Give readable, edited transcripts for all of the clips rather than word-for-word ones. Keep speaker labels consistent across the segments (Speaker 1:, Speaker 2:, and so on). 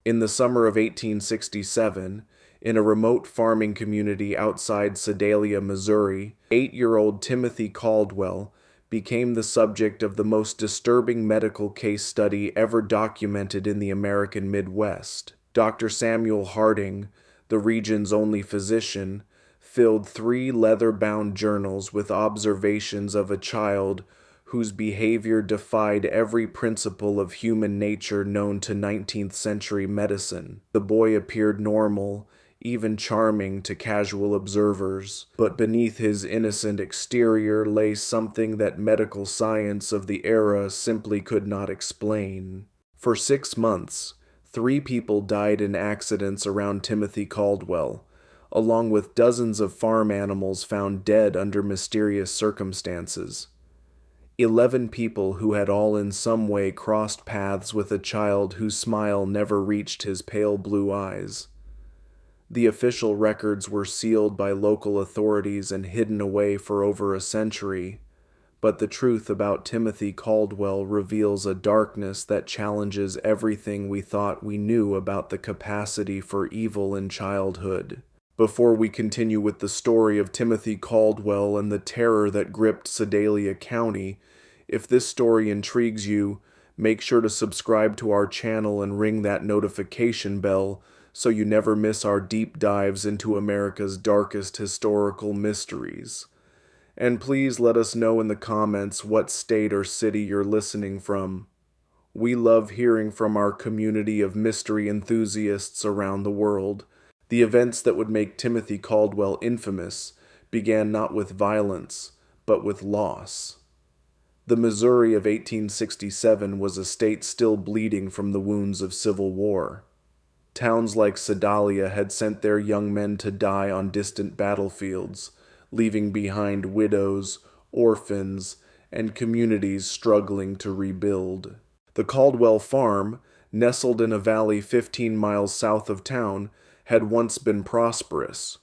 Speaker 1: In the summer of 1867, in a remote farming community outside Sedalia, Missouri, 8-year-old Timothy Caldwell became the subject of the most disturbing medical case study ever documented in the American Midwest. Dr. Samuel Harding, the region's only physician, filled 3 leather-bound journals with observations of a child whose behavior defied every principle of human nature known to 19th century medicine. The boy appeared normal, even charming to casual observers, but beneath his innocent exterior lay something that medical science of the era simply could not explain. For 6 months, 3 people died in accidents around Timothy Caldwell, along with dozens of farm animals found dead under mysterious circumstances. 11 people who had all in some way crossed paths with a child whose smile never reached his pale blue eyes. The official records were sealed by local authorities and hidden away for over a century, but the truth about Timothy Caldwell reveals a darkness that challenges everything we thought we knew about the capacity for evil in childhood. Before we continue with the story of Timothy Caldwell and the terror that gripped Sedalia County, if this story intrigues you, make sure to subscribe to our channel and ring that notification bell so you never miss our deep dives into America's darkest historical mysteries. And please let us know in the comments what state or city you're listening from. We love hearing from our community of mystery enthusiasts around the world. The events that would make Timothy Caldwell infamous began not with violence, but with loss. The Missouri of 1867 was a state still bleeding from the wounds of Civil War. Towns like Sedalia had sent their young men to die on distant battlefields, leaving behind widows, orphans, and communities struggling to rebuild. The Caldwell farm, nestled in a valley 15 miles south of town, had once been prosperous.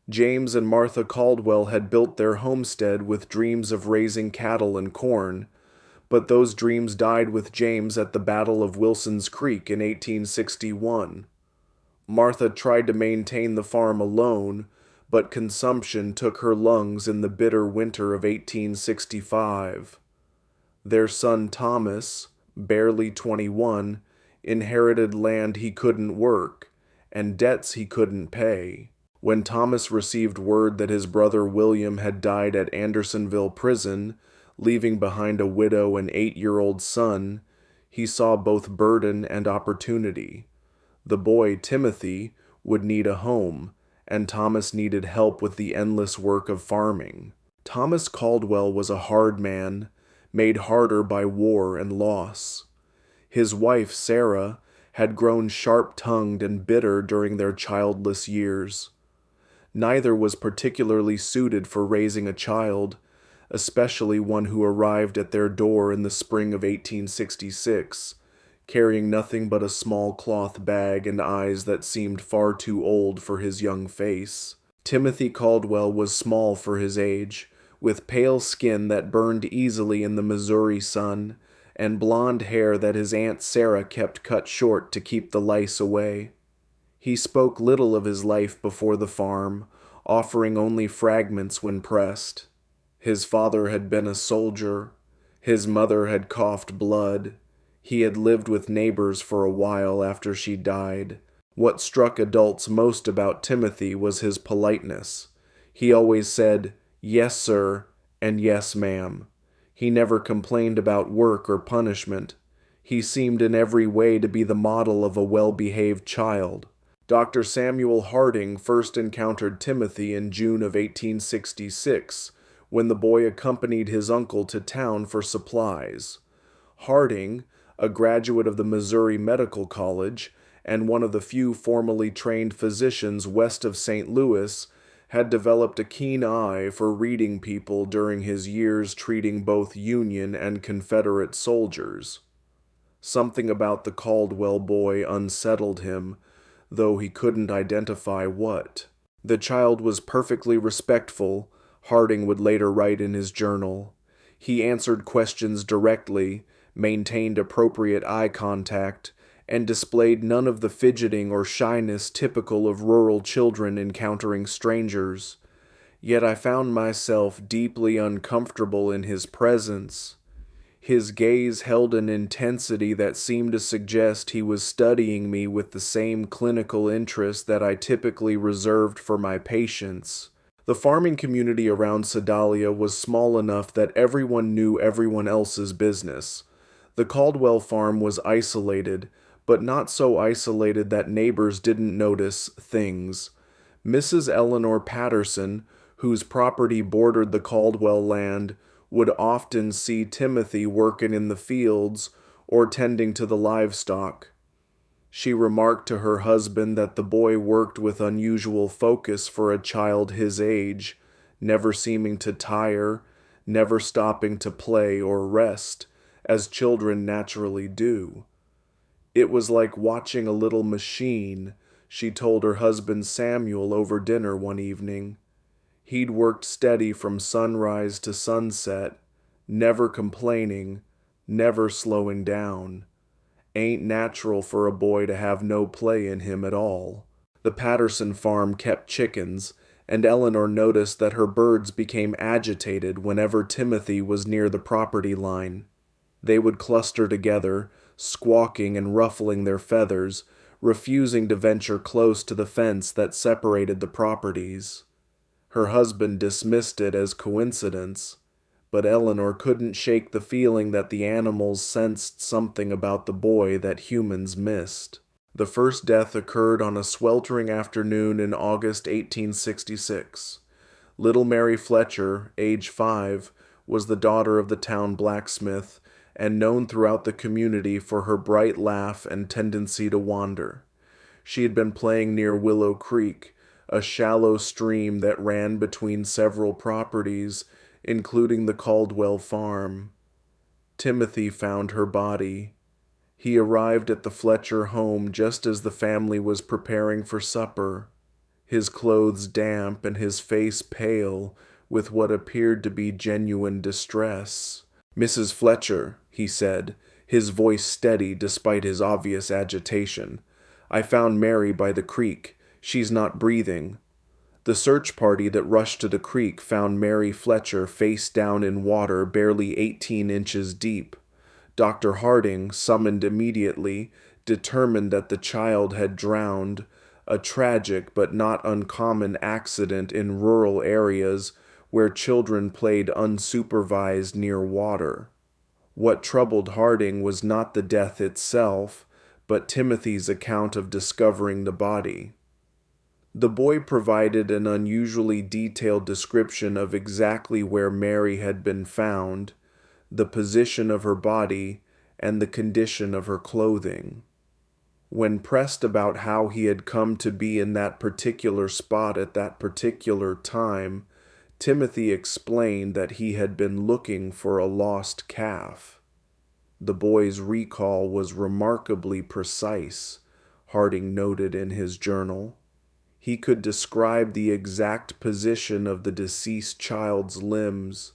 Speaker 1: James and Martha Caldwell had built their homestead with dreams of raising cattle and corn, but those dreams died with James at the Battle of Wilson's Creek in 1861. Martha tried to maintain the farm alone, but consumption took her lungs in the bitter winter of 1865. Their son Thomas, barely 21, inherited land he couldn't work, and debts he couldn't pay. When Thomas received word that his brother William had died at Andersonville Prison, leaving behind a widow and 8-year-old son, he saw both burden and opportunity. The boy, Timothy, would need a home, and Thomas needed help with the endless work of farming. Thomas Caldwell was a hard man, made harder by war and loss. His wife, Sarah, had grown sharp-tongued and bitter during their childless years. Neither was particularly suited for raising a child, especially one who arrived at their door in the spring of 1866, carrying nothing but a small cloth bag and eyes that seemed far too old for his young face. Timothy Caldwell was small for his age, with pale skin that burned easily in the Missouri sun, and blonde hair that his Aunt Sarah kept cut short to keep the lice away. He spoke little of his life before the farm, offering only fragments when pressed. His father had been a soldier. His mother had coughed blood. He had lived with neighbors for a while after she died. What struck adults most about Timothy was his politeness. He always said, "Yes, sir," and "Yes, ma'am." He never complained about work or punishment. He seemed in every way to be the model of a well-behaved child. Dr. Samuel Harding first encountered Timothy in June of 1866, when the boy accompanied his uncle to town for supplies. Harding, a graduate of the Missouri Medical College and one of the few formally trained physicians west of St. Louis, had developed a keen eye for reading people during his years treating both Union and Confederate soldiers. Something about the Caldwell boy unsettled him, though he couldn't identify what. The child was perfectly respectful, Harding would later write in his journal. He answered questions directly, maintained appropriate eye contact, and displayed none of the fidgeting or shyness typical of rural children encountering strangers. Yet I found myself deeply uncomfortable in his presence. His gaze held an intensity that seemed to suggest he was studying me with the same clinical interest that I typically reserved for my patients. The farming community around Sedalia was small enough that everyone knew everyone else's business. The Caldwell farm was isolated, but not so isolated that neighbors didn't notice things. Mrs. Eleanor Patterson, whose property bordered the Caldwell land, would often see Timothy working in the fields or tending to the livestock. She remarked to her husband that the boy worked with unusual focus for a child his age, never seeming to tire, never stopping to play or rest, as children naturally do. It was like watching a little machine, she told her husband Samuel over dinner one evening. He'd worked steady from sunrise to sunset, never complaining, never slowing down. Ain't natural for a boy to have no play in him at all. The Patterson farm kept chickens, and Eleanor noticed that her birds became agitated whenever Timothy was near the property line. They would cluster together, squawking and ruffling their feathers, refusing to venture close to the fence that separated the properties. Her husband dismissed it as coincidence, but Eleanor couldn't shake the feeling that the animals sensed something about the boy that humans missed. The first death occurred on a sweltering afternoon in August 1866. Little Mary Fletcher, age 5, was the daughter of the town blacksmith and known throughout the community for her bright laugh and tendency to wander. She had been playing near Willow Creek, a shallow stream that ran between several properties, including the Caldwell farm. Timothy found her body. He arrived at the Fletcher home just as the family was preparing for supper, his clothes damp and his face pale with what appeared to be genuine distress. "Mrs. Fletcher," he said, his voice steady despite his obvious agitation, "I found Mary by the creek. She's not breathing." The search party that rushed to the creek found Mary Fletcher face down in water barely 18 inches deep. Dr. Harding, summoned immediately, determined that the child had drowned, a tragic but not uncommon accident in rural areas where children played unsupervised near water. What troubled Harding was not the death itself, but Timothy's account of discovering the body. The boy provided an unusually detailed description of exactly where Mary had been found, the position of her body, and the condition of her clothing. When pressed about how he had come to be in that particular spot at that particular time, Timothy explained that he had been looking for a lost calf. The boy's recall was remarkably precise, Harding noted in his journal. He could describe the exact position of the deceased child's limbs,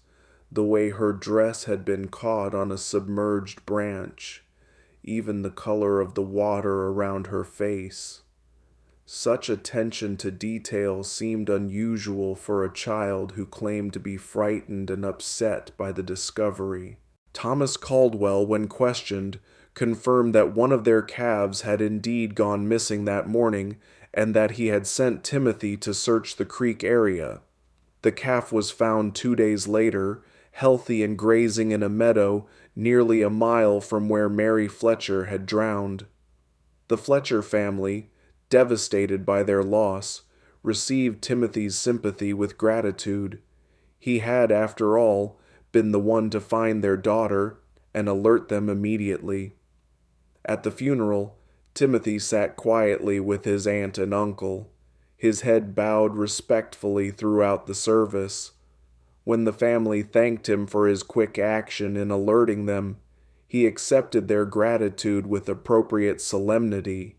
Speaker 1: the way her dress had been caught on a submerged branch, even the color of the water around her face. Such attention to detail seemed unusual for a child who claimed to be frightened and upset by the discovery. Thomas Caldwell, when questioned, confirmed that one of their calves had indeed gone missing that morning and that he had sent Timothy to search the creek area. The calf was found 2 days later, healthy and grazing in a meadow nearly a mile from where Mary Fletcher had drowned. The Fletcher family, devastated by their loss, received Timothy's sympathy with gratitude. He had, after all, been the one to find their daughter and alert them immediately. At the funeral, Timothy sat quietly with his aunt and uncle, his head bowed respectfully throughout the service. When the family thanked him for his quick action in alerting them, he accepted their gratitude with appropriate solemnity.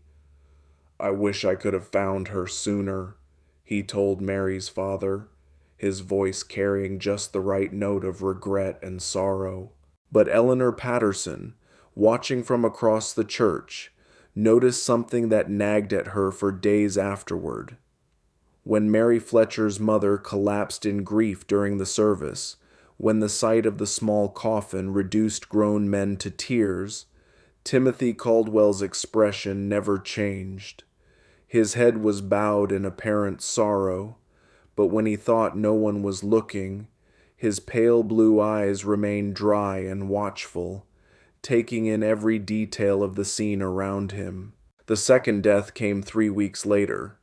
Speaker 1: "I wish I could have found her sooner," he told Mary's father, his voice carrying just the right note of regret and sorrow. But Eleanor Patterson, watching from across the church, noticed something that nagged at her for days afterward. When Mary Fletcher's mother collapsed in grief during the service, when the sight of the small coffin reduced grown men to tears, Timothy Caldwell's expression never changed. His head was bowed in apparent sorrow, but when he thought no one was looking, his pale blue eyes remained dry and watchful, taking in every detail of the scene around him. The second death came 3 weeks later.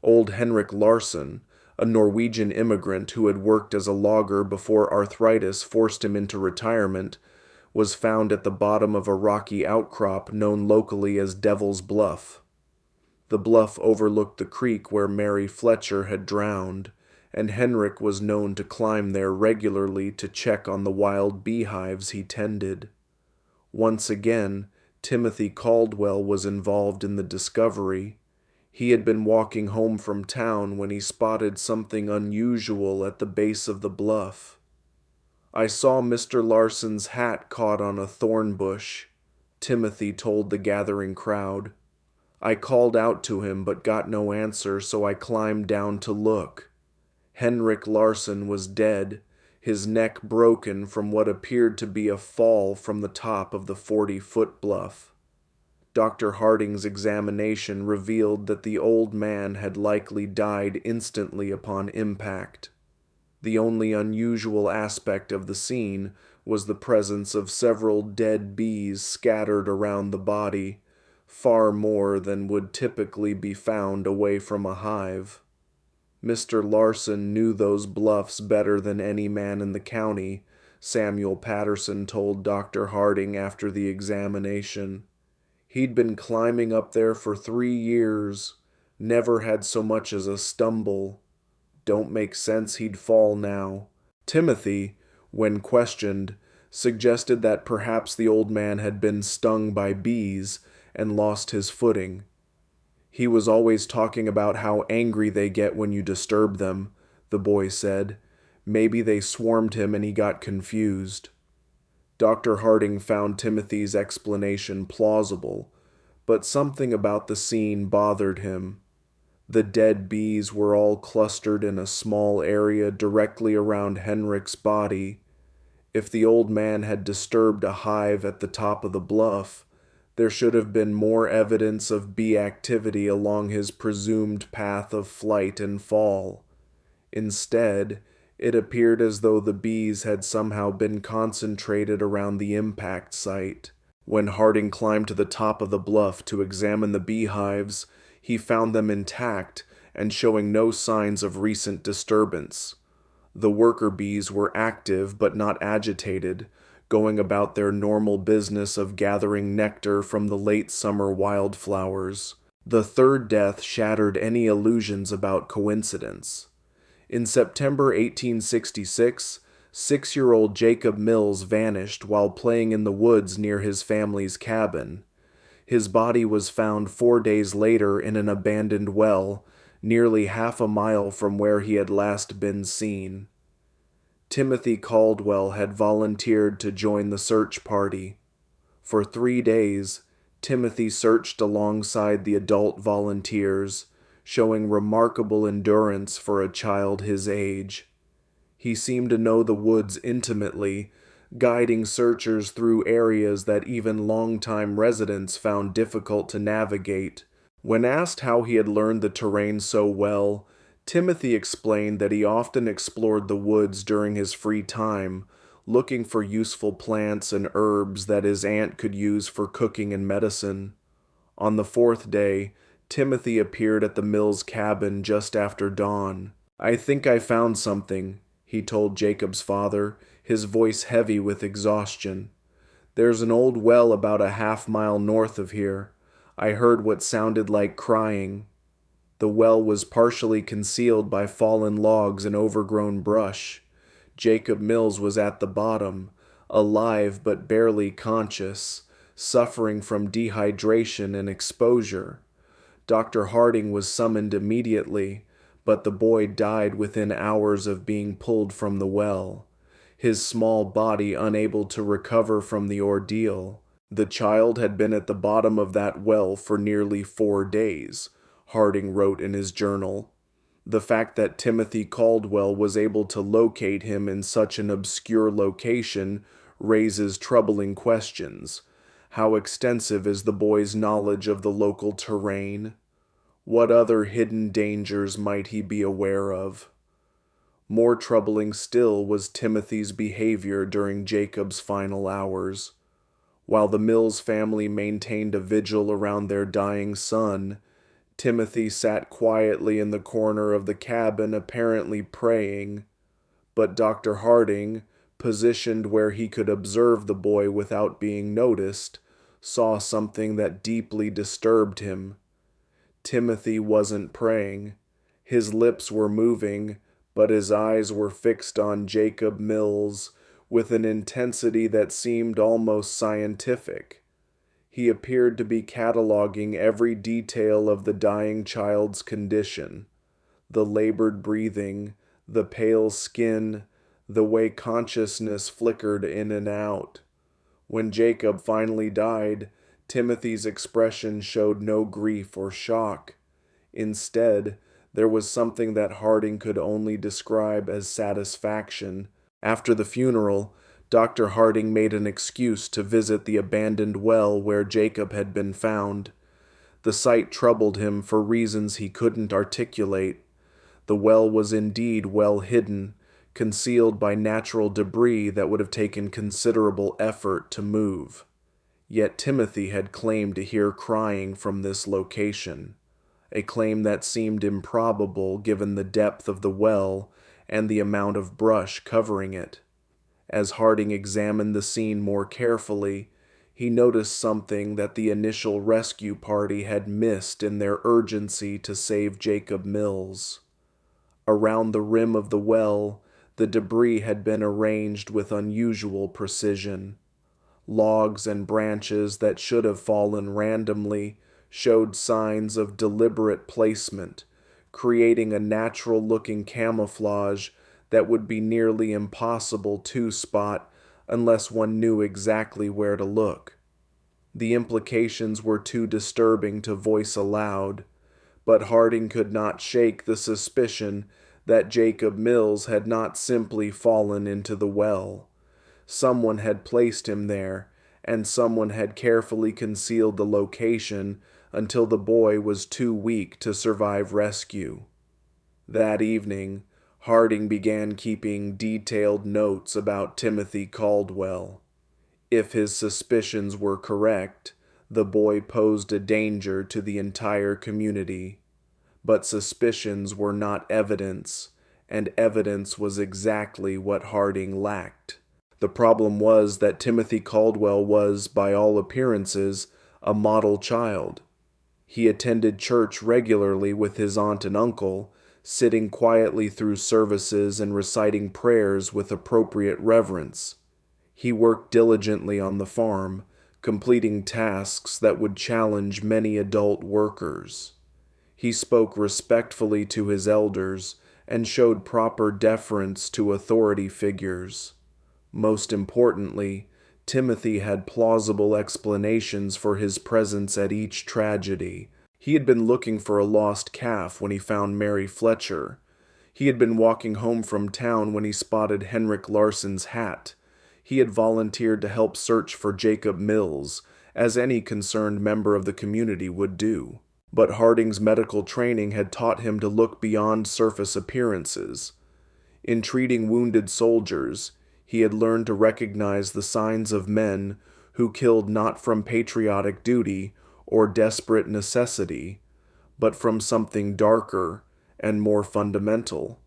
Speaker 1: Old Henrik Larsson, a Norwegian immigrant who had worked as a logger before arthritis forced him into retirement, was found at the bottom of a rocky outcrop known locally as Devil's Bluff. The bluff overlooked the creek where Mary Fletcher had drowned, and Henrik was known to climb there regularly to check on the wild beehives he tended. Once again, Timothy Caldwell was involved in the discovery. He had been walking home from town when he spotted something unusual at the base of the bluff. "I saw Mr. Larsson's hat caught on a thorn bush," Timothy told the gathering crowd. "I called out to him but got no answer, so I climbed down to look. Henrik Larsson was dead, his neck broken from what appeared to be a fall from the top of the 40-foot bluff. Dr. Harding's examination revealed that the old man had likely died instantly upon impact. The only unusual aspect of the scene was the presence of several dead bees scattered around the body, far more than would typically be found away from a hive. Mr. Larsson knew those bluffs better than any man in the county," Samuel Patterson told Dr. Harding after the examination. "He'd been climbing up there for 3 years, never had so much as a stumble. Don't make sense he'd fall now." Timothy, when questioned, suggested that perhaps the old man had been stung by bees and lost his footing. "He was always talking about how angry they get when you disturb them," the boy said. "Maybe they swarmed him and he got confused." Dr. Harding found Timothy's explanation plausible, but something about the scene bothered him. The dead bees were all clustered in a small area directly around Henrik's body. If the old man had disturbed a hive at the top of the bluff, there should have been more evidence of bee activity along his presumed path of flight and fall. Instead, it appeared as though the bees had somehow been concentrated around the impact site. When Harding climbed to the top of the bluff to examine the beehives, he found them intact and showing no signs of recent disturbance. The worker bees were active but not agitated, going about their normal business of gathering nectar from the late summer wildflowers. The third death shattered any illusions about coincidence. In September 1866, 6-year-old Jacob Mills vanished while playing in the woods near his family's cabin. His body was found 4 days later in an abandoned well, nearly half a mile from where he had last been seen. Timothy Caldwell had volunteered to join the search party. For 3 days, Timothy searched alongside the adult volunteers, showing remarkable endurance for a child his age. He seemed to know the woods intimately, guiding searchers through areas that even longtime residents found difficult to navigate. When asked how he had learned the terrain so well, Timothy explained that he often explored the woods during his free time, looking for useful plants and herbs that his aunt could use for cooking and medicine. On the 4th day, Timothy appeared at the Mills cabin just after dawn. "I think I found something," he told Jacob's father, his voice heavy with exhaustion. "There's an old well about a half-mile north of here. I heard what sounded like crying." The well was partially concealed by fallen logs and overgrown brush. Jacob Mills was at the bottom, alive but barely conscious, suffering from dehydration and exposure. Dr. Harding was summoned immediately, but the boy died within hours of being pulled from the well, his small body unable to recover from the ordeal. The child had been at the bottom of that well for nearly 4 days, Harding wrote in his journal. The fact that Timothy Caldwell was able to locate him in such an obscure location raises troubling questions. How extensive is the boy's knowledge of the local terrain? What other hidden dangers might he be aware of? More troubling still was Timothy's behavior during Jacob's final hours. While the Mills family maintained a vigil around their dying son, Timothy sat quietly in the corner of the cabin, apparently praying. But Dr. Harding, positioned where he could observe the boy without being noticed, saw something that deeply disturbed him. Timothy wasn't praying. His lips were moving, but his eyes were fixed on Jacob Mills with an intensity that seemed almost scientific. He appeared to be cataloging every detail of the dying child's condition: the labored breathing, the pale skin, the way consciousness flickered in and out. When Jacob finally died, Timothy's expression showed no grief or shock. Instead, there was something that Harding could only describe as satisfaction. After the funeral, Dr. Harding made an excuse to visit the abandoned well where Jacob had been found. The sight troubled him for reasons he couldn't articulate. The well was indeed well hidden, concealed by natural debris that would have taken considerable effort to move. Yet Timothy had claimed to hear crying from this location, a claim that seemed improbable given the depth of the well and the amount of brush covering it. As Harding examined the scene more carefully, he noticed something that the initial rescue party had missed in their urgency to save Jacob Mills. Around the rim of the well, the debris had been arranged with unusual precision. Logs and branches that should have fallen randomly showed signs of deliberate placement, creating a natural-looking camouflage that would be nearly impossible to spot unless one knew exactly where to look. The implications were too disturbing to voice aloud, but Harding could not shake the suspicion that Jacob Mills had not simply fallen into the well. Someone had placed him there, and someone had carefully concealed the location until the boy was too weak to survive rescue. That evening, Harding began keeping detailed notes about Timothy Caldwell. If his suspicions were correct, the boy posed a danger to the entire community. But suspicions were not evidence, and evidence was exactly what Harding lacked. The problem was that Timothy Caldwell was, by all appearances, a model child. He attended church regularly with his aunt and uncle, sitting quietly through services and reciting prayers with appropriate reverence. He worked diligently on the farm, completing tasks that would challenge many adult workers. He spoke respectfully to his elders and showed proper deference to authority figures. Most importantly, Timothy had plausible explanations for his presence at each tragedy. He had been looking for a lost calf when he found Mary Fletcher. He had been walking home from town when he spotted Henrik Larsson's hat. He had volunteered to help search for Jacob Mills, as any concerned member of the community would do. But Harding's medical training had taught him to look beyond surface appearances. In treating wounded soldiers, he had learned to recognize the signs of men who killed not from patriotic duty or desperate necessity, but from something darker and more fundamental.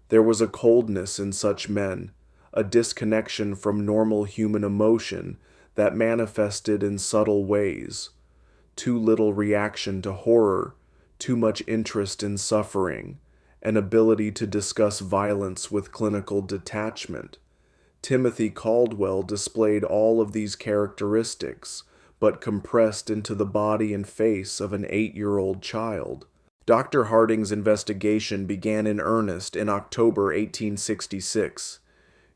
Speaker 1: There was a coldness in such men, a disconnection from normal human emotion that manifested in subtle ways. Too little reaction to horror, too much interest in suffering, an ability to discuss violence with clinical detachment. Timothy Caldwell displayed all of these characteristics, but compressed into the body and face of an 8-year-old child. Dr. Harding's investigation began in earnest in October 1866.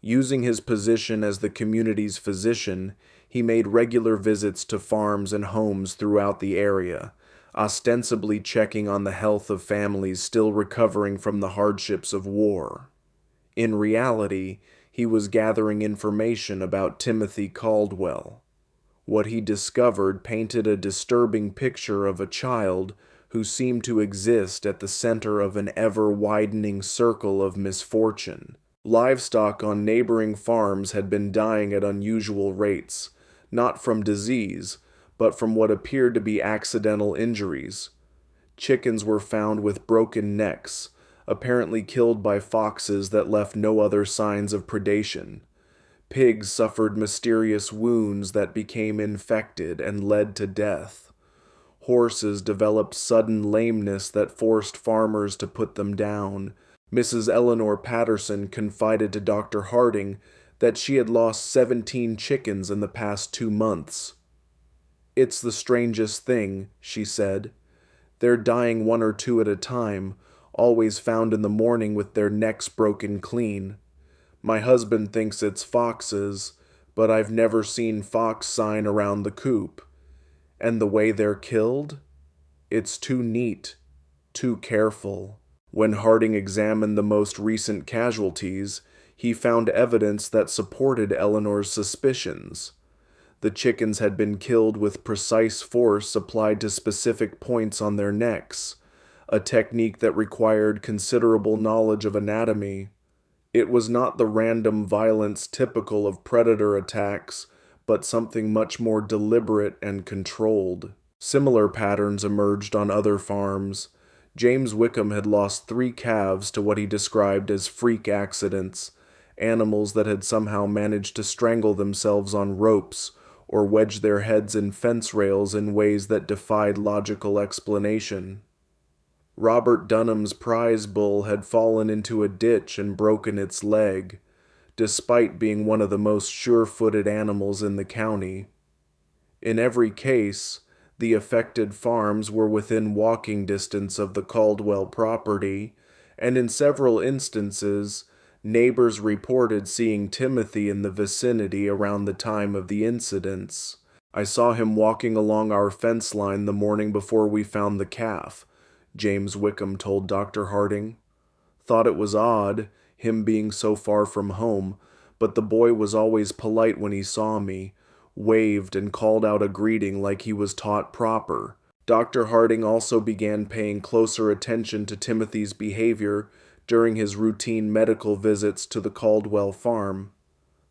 Speaker 1: Using his position as the community's physician, He made regular visits to farms and homes throughout the area, ostensibly checking on the health of families still recovering from the hardships of war. In reality, he was gathering information about Timothy Caldwell. What he discovered painted a disturbing picture of a child who seemed to exist at the center of an ever-widening circle of misfortune. Livestock on neighboring farms had been dying at unusual rates, not from disease, but from what appeared to be accidental injuries. Chickens were found with broken necks, apparently killed by foxes that left no other signs of predation. Pigs suffered mysterious wounds that became infected and led to death. Horses developed sudden lameness that forced farmers to put them down. Mrs. Eleanor Patterson confided to Dr. Harding that she had lost 17 chickens in the past 2 months. "It's the strangest thing," she said. "They're dying 1 or 2 at a time, always found in the morning with their necks broken clean. My husband thinks it's foxes, but I've never seen fox sign around the coop. And the way they're killed? It's too neat, too careful." When Harding examined the most recent casualties, he found evidence that supported Eleanor's suspicions. The chickens had been killed with precise force applied to specific points on their necks, a technique that required considerable knowledge of anatomy. It was not the random violence typical of predator attacks, but something much more deliberate and controlled. Similar patterns emerged on other farms. James Wickham had lost 3 calves to what he described as freak accidents, animals that had somehow managed to strangle themselves on ropes or wedge their heads in fence rails in ways that defied logical explanation. Robert Dunham's prize bull had fallen into a ditch and broken its leg, despite being one of the most sure-footed animals in the county. In every case, the affected farms were within walking distance of the Caldwell property, and in several instances, neighbors reported seeing Timothy in the vicinity around the time of the incidents. "I saw him walking along our fence line the morning before we found the calf," James Wickham told Dr. Harding. "Thought it was odd, him being so far from home, but the boy was always polite when he saw me, waved and called out a greeting like he was taught proper." Dr. Harding also began paying closer attention to Timothy's behavior during his routine medical visits to the Caldwell farm.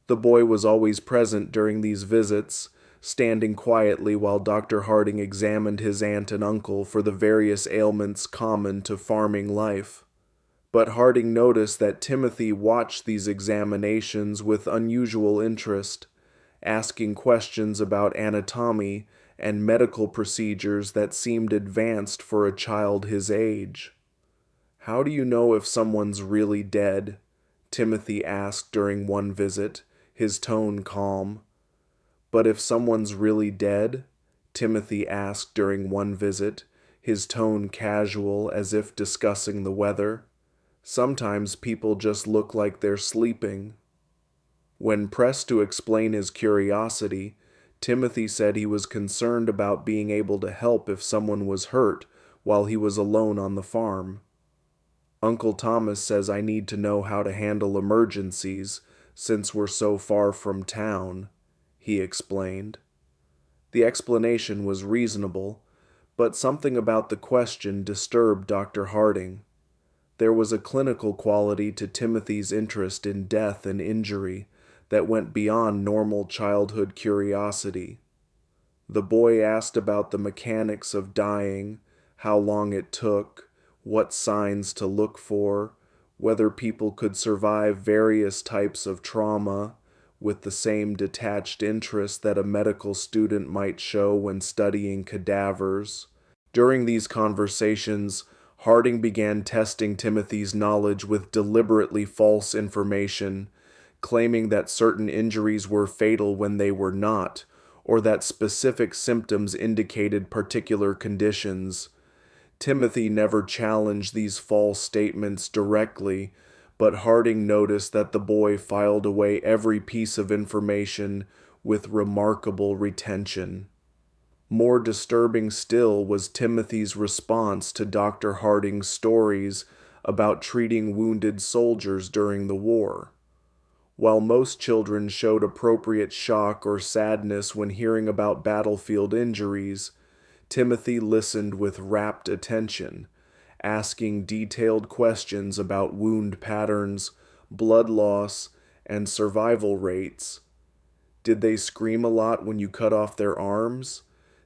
Speaker 1: The boy was always present during these visits, standing quietly while Dr. Harding examined his aunt and uncle for the various ailments common to farming life. But Harding noticed that Timothy watched these examinations with unusual interest, asking questions about anatomy and medical procedures that seemed advanced for a child his age. "How do you know if someone's really dead?" Timothy asked during one visit, his tone calm. "But if someone's really dead?" Timothy asked during one visit, his tone casual as if discussing the weather. "Sometimes people just look like they're sleeping." When pressed to explain his curiosity, Timothy said he was concerned about being able to help if someone was hurt while he was alone on the farm. "Uncle Thomas says I need to know how to handle emergencies since we're so far from town," he explained. The explanation was reasonable, but something about the question disturbed Dr. Harding. There was a clinical quality to Timothy's interest in death and injury that went beyond normal childhood curiosity. The boy asked about the mechanics of dying, how long it took, what signs to look for, whether people could survive various types of trauma, with the same detached interest that a medical student might show when studying cadavers. During these conversations, Harding began testing Timothy's knowledge with deliberately false information, claiming that certain injuries were fatal when they were not, or that specific symptoms indicated particular conditions. Timothy never challenged these false statements directly, but Harding noticed that the boy filed away every piece of information with remarkable retention. More disturbing still was Timothy's response to Dr. Harding's stories about treating wounded soldiers during the war. While most children showed appropriate shock or sadness when hearing about battlefield injuries, Timothy listened with rapt attention, asking detailed questions about wound patterns, blood loss, and survival rates. "Did they scream a lot when you cut off their arms?"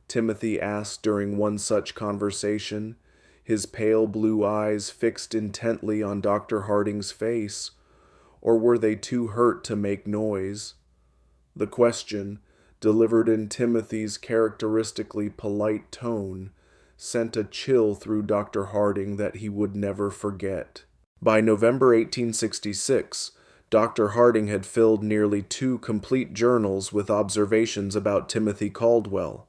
Speaker 1: Timothy asked during one such conversation, his pale blue eyes fixed intently on Dr. Harding's face. Or were they too hurt to make noise? The question, delivered in Timothy's characteristically polite tone, sent a chill through Dr. Harding that he would never forget. By November 1866, Dr. Harding had filled nearly 2 complete journals with observations about Timothy Caldwell.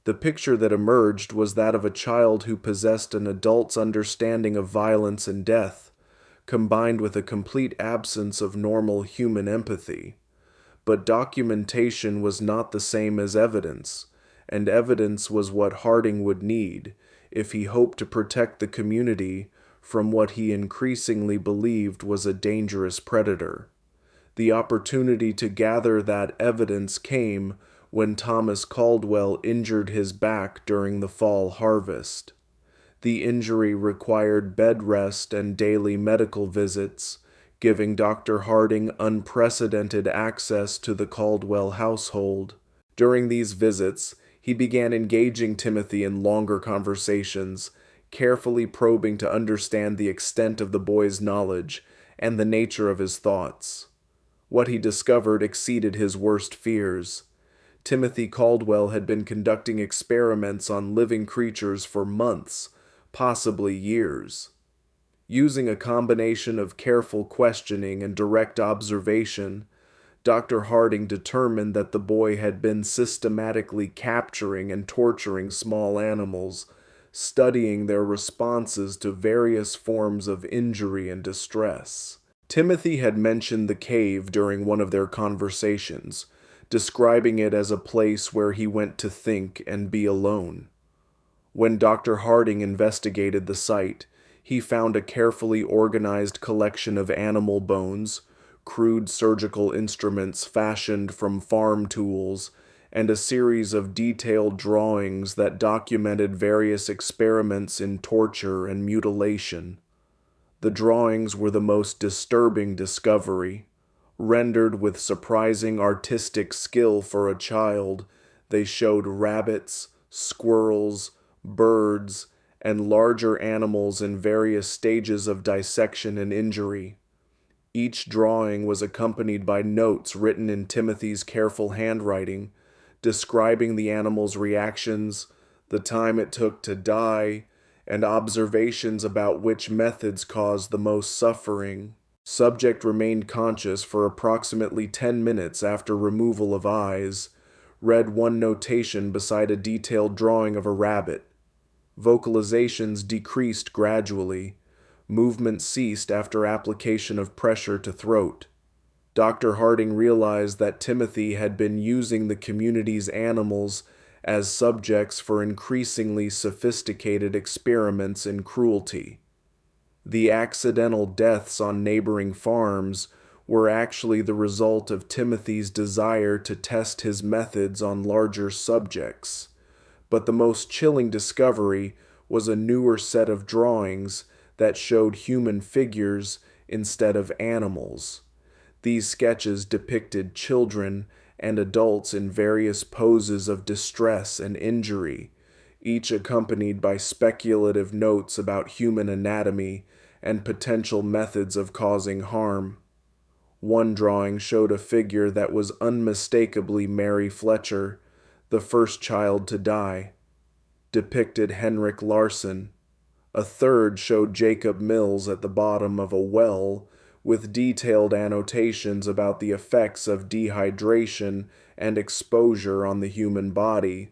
Speaker 1: The picture that emerged was that of a child who possessed an adult's understanding of violence and death, combined with a complete absence of normal human empathy. But documentation was not the same as evidence, and evidence was what Harding would need if he hoped to protect the community from what he increasingly believed was a dangerous predator. The opportunity to gather that evidence came when Thomas Caldwell injured his back during the fall harvest. The injury required bed rest and daily medical visits, giving Dr. Harding unprecedented access to the Caldwell household. During these visits, he began engaging Timothy in longer conversations, carefully probing to understand the extent of the boy's knowledge and the nature of his thoughts. What he discovered exceeded his worst fears. Timothy Caldwell had been conducting experiments on living creatures for months, possibly years. Using a combination of careful questioning and direct observation, Dr. Harding determined that the boy had been systematically capturing and torturing small animals, studying their responses to various forms of injury and distress. Timothy had mentioned the cave during one of their conversations, describing it as a place where he went to think and be alone. When Dr. Harding investigated the site, he found a carefully organized collection of animal bones, crude surgical instruments fashioned from farm tools, and a series of detailed drawings that documented various experiments in torture and mutilation. The drawings were the most disturbing discovery. Rendered with surprising artistic skill for a child, they showed rabbits, squirrels, birds, and larger animals in various stages of dissection and injury. Each drawing was accompanied by notes written in Timothy's careful handwriting, describing the animal's reactions, the time it took to die, and observations about which methods caused the most suffering. Subject remained conscious for approximately 10 minutes after removal of eyes, read one notation beside a detailed drawing of a rabbit. Vocalizations decreased gradually. Movement ceased after application of pressure to throat. Dr. Harding realized that Timothy had been using the community's animals as subjects for increasingly sophisticated experiments in cruelty. The accidental deaths on neighboring farms were actually the result of Timothy's desire to test his methods on larger subjects. But the most chilling discovery was a newer set of drawings that showed human figures instead of animals. These sketches depicted children and adults in various poses of distress and injury, each accompanied by speculative notes about human anatomy and potential methods of causing harm. One drawing showed a figure that was unmistakably Mary Fletcher, the first child to die, depicted Henrik Larsen. A third showed Jacob Mills at the bottom of a well, with detailed annotations about the effects of dehydration and exposure on the human body.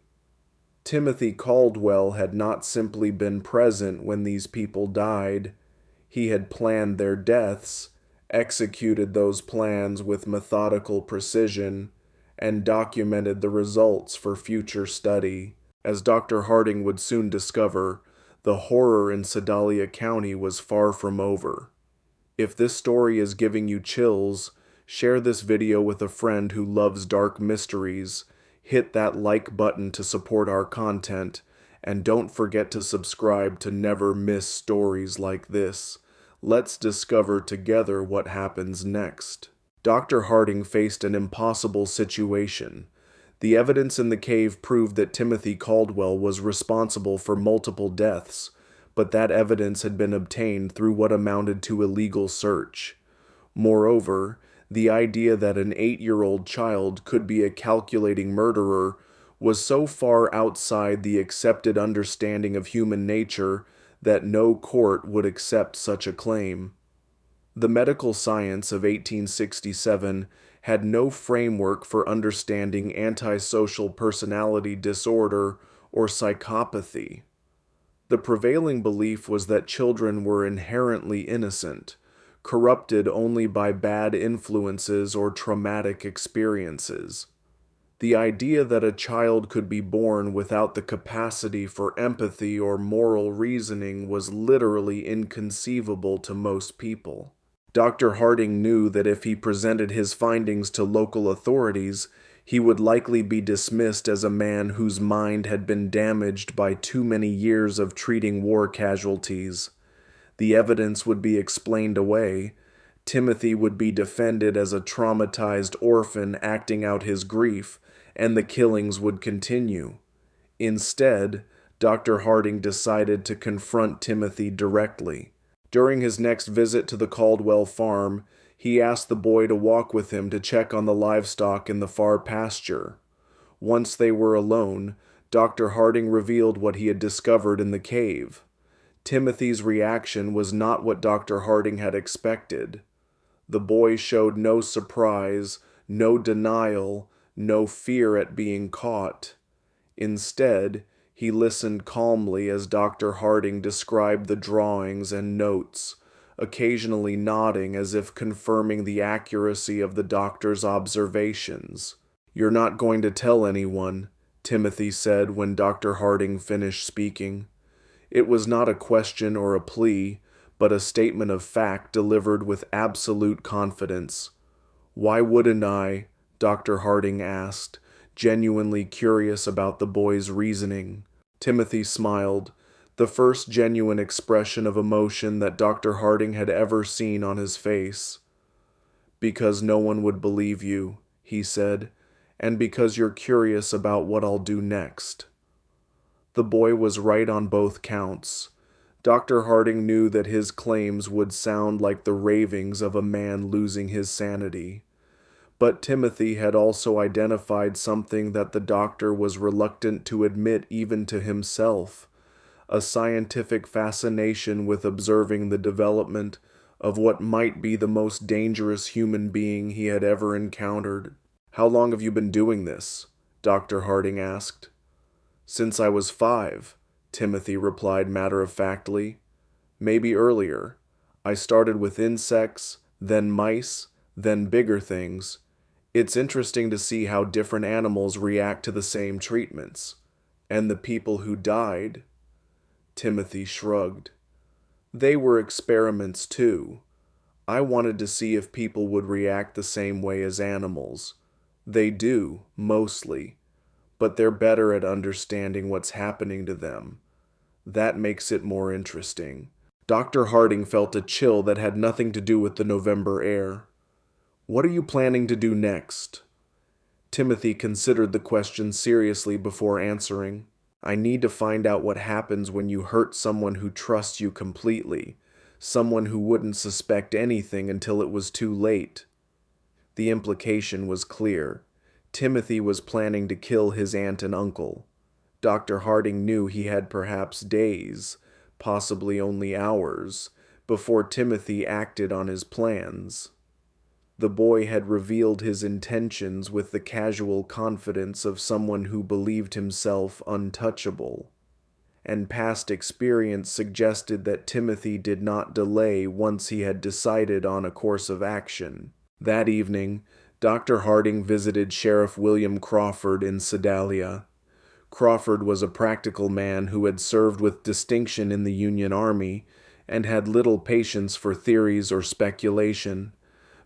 Speaker 1: Timothy Caldwell had not simply been present when these people died. He had planned their deaths, executed those plans with methodical precision, and documented the results for future study. As Dr. Harding would soon discover, the horror in Sedalia County was far from over. If this story is giving you chills, share this video with a friend who loves dark mysteries, hit that like button to support our content, and don't forget to subscribe to never miss stories like this. Let's discover together what happens next. Dr. Harding faced an impossible situation. The evidence in the cave proved that Timothy Caldwell was responsible for multiple deaths, but that evidence had been obtained through what amounted to illegal search. Moreover, the idea that an 8-year-old child could be a calculating murderer was so far outside the accepted understanding of human nature that no court would accept such a claim. The medical science of 1867 had no framework for understanding antisocial personality disorder or psychopathy. The prevailing belief was that children were inherently innocent, corrupted only by bad influences or traumatic experiences. The idea that a child could be born without the capacity for empathy or moral reasoning was literally inconceivable to most people. Dr. Harding knew that if he presented his findings to local authorities, he would likely be dismissed as a man whose mind had been damaged by too many years of treating war casualties. The evidence would be explained away. Timothy would be defended as a traumatized orphan acting out his grief, and the killings would continue. Instead, Dr. Harding decided to confront Timothy directly. During his next visit to the Caldwell farm, he asked the boy to walk with him to check on the livestock in the far pasture. Once they were alone, Dr. Harding revealed what he had discovered in the cave. Timothy's reaction was not what Dr. Harding had expected. The boy showed no surprise, no denial, no fear at being caught. Instead, he listened calmly as Dr. Harding described the drawings and notes, occasionally nodding as if confirming the accuracy of the doctor's observations. "You're not going to tell anyone," Timothy said when Dr. Harding finished speaking. It was not a question or a plea, but a statement of fact delivered with absolute confidence. "Why wouldn't I?" Dr. Harding asked, genuinely curious about the boy's reasoning. Timothy smiled, the first genuine expression of emotion that Dr. Harding had ever seen on his face. "Because no one would believe you," he said, "and because you're curious about what I'll do next." The boy was right on both counts. Dr. Harding knew that his claims would sound like the ravings of a man losing his sanity. But Timothy had also identified something that the doctor was reluctant to admit even to himself, a scientific fascination with observing the development of what might be the most dangerous human being he had ever encountered. "How long have you been doing this?" Dr. Harding asked. "Since I was 5, Timothy replied matter-of-factly. "Maybe earlier. I started with insects, then mice, then bigger things. It's interesting to see how different animals react to the same treatments. And the people who died." Timothy shrugged. "They were experiments too. I wanted to see if people would react the same way as animals. They do, mostly. But they're better at understanding what's happening to them. That makes it more interesting." Dr. Harding felt a chill that had nothing to do with the November air. "What are you planning to do next?" Timothy considered the question seriously before answering. "I need to find out what happens when you hurt someone who trusts you completely, someone who wouldn't suspect anything until it was too late." The implication was clear. Timothy was planning to kill his aunt and uncle. Dr. Harding knew he had perhaps days, possibly only hours, before Timothy acted on his plans. The boy had revealed his intentions with the casual confidence of someone who believed himself untouchable, and past experience suggested that Timothy did not delay once he had decided on a course of action. That evening, Dr. Harding visited Sheriff William Crawford in Sedalia. Crawford was a practical man who had served with distinction in the Union Army and had little patience for theories or speculation,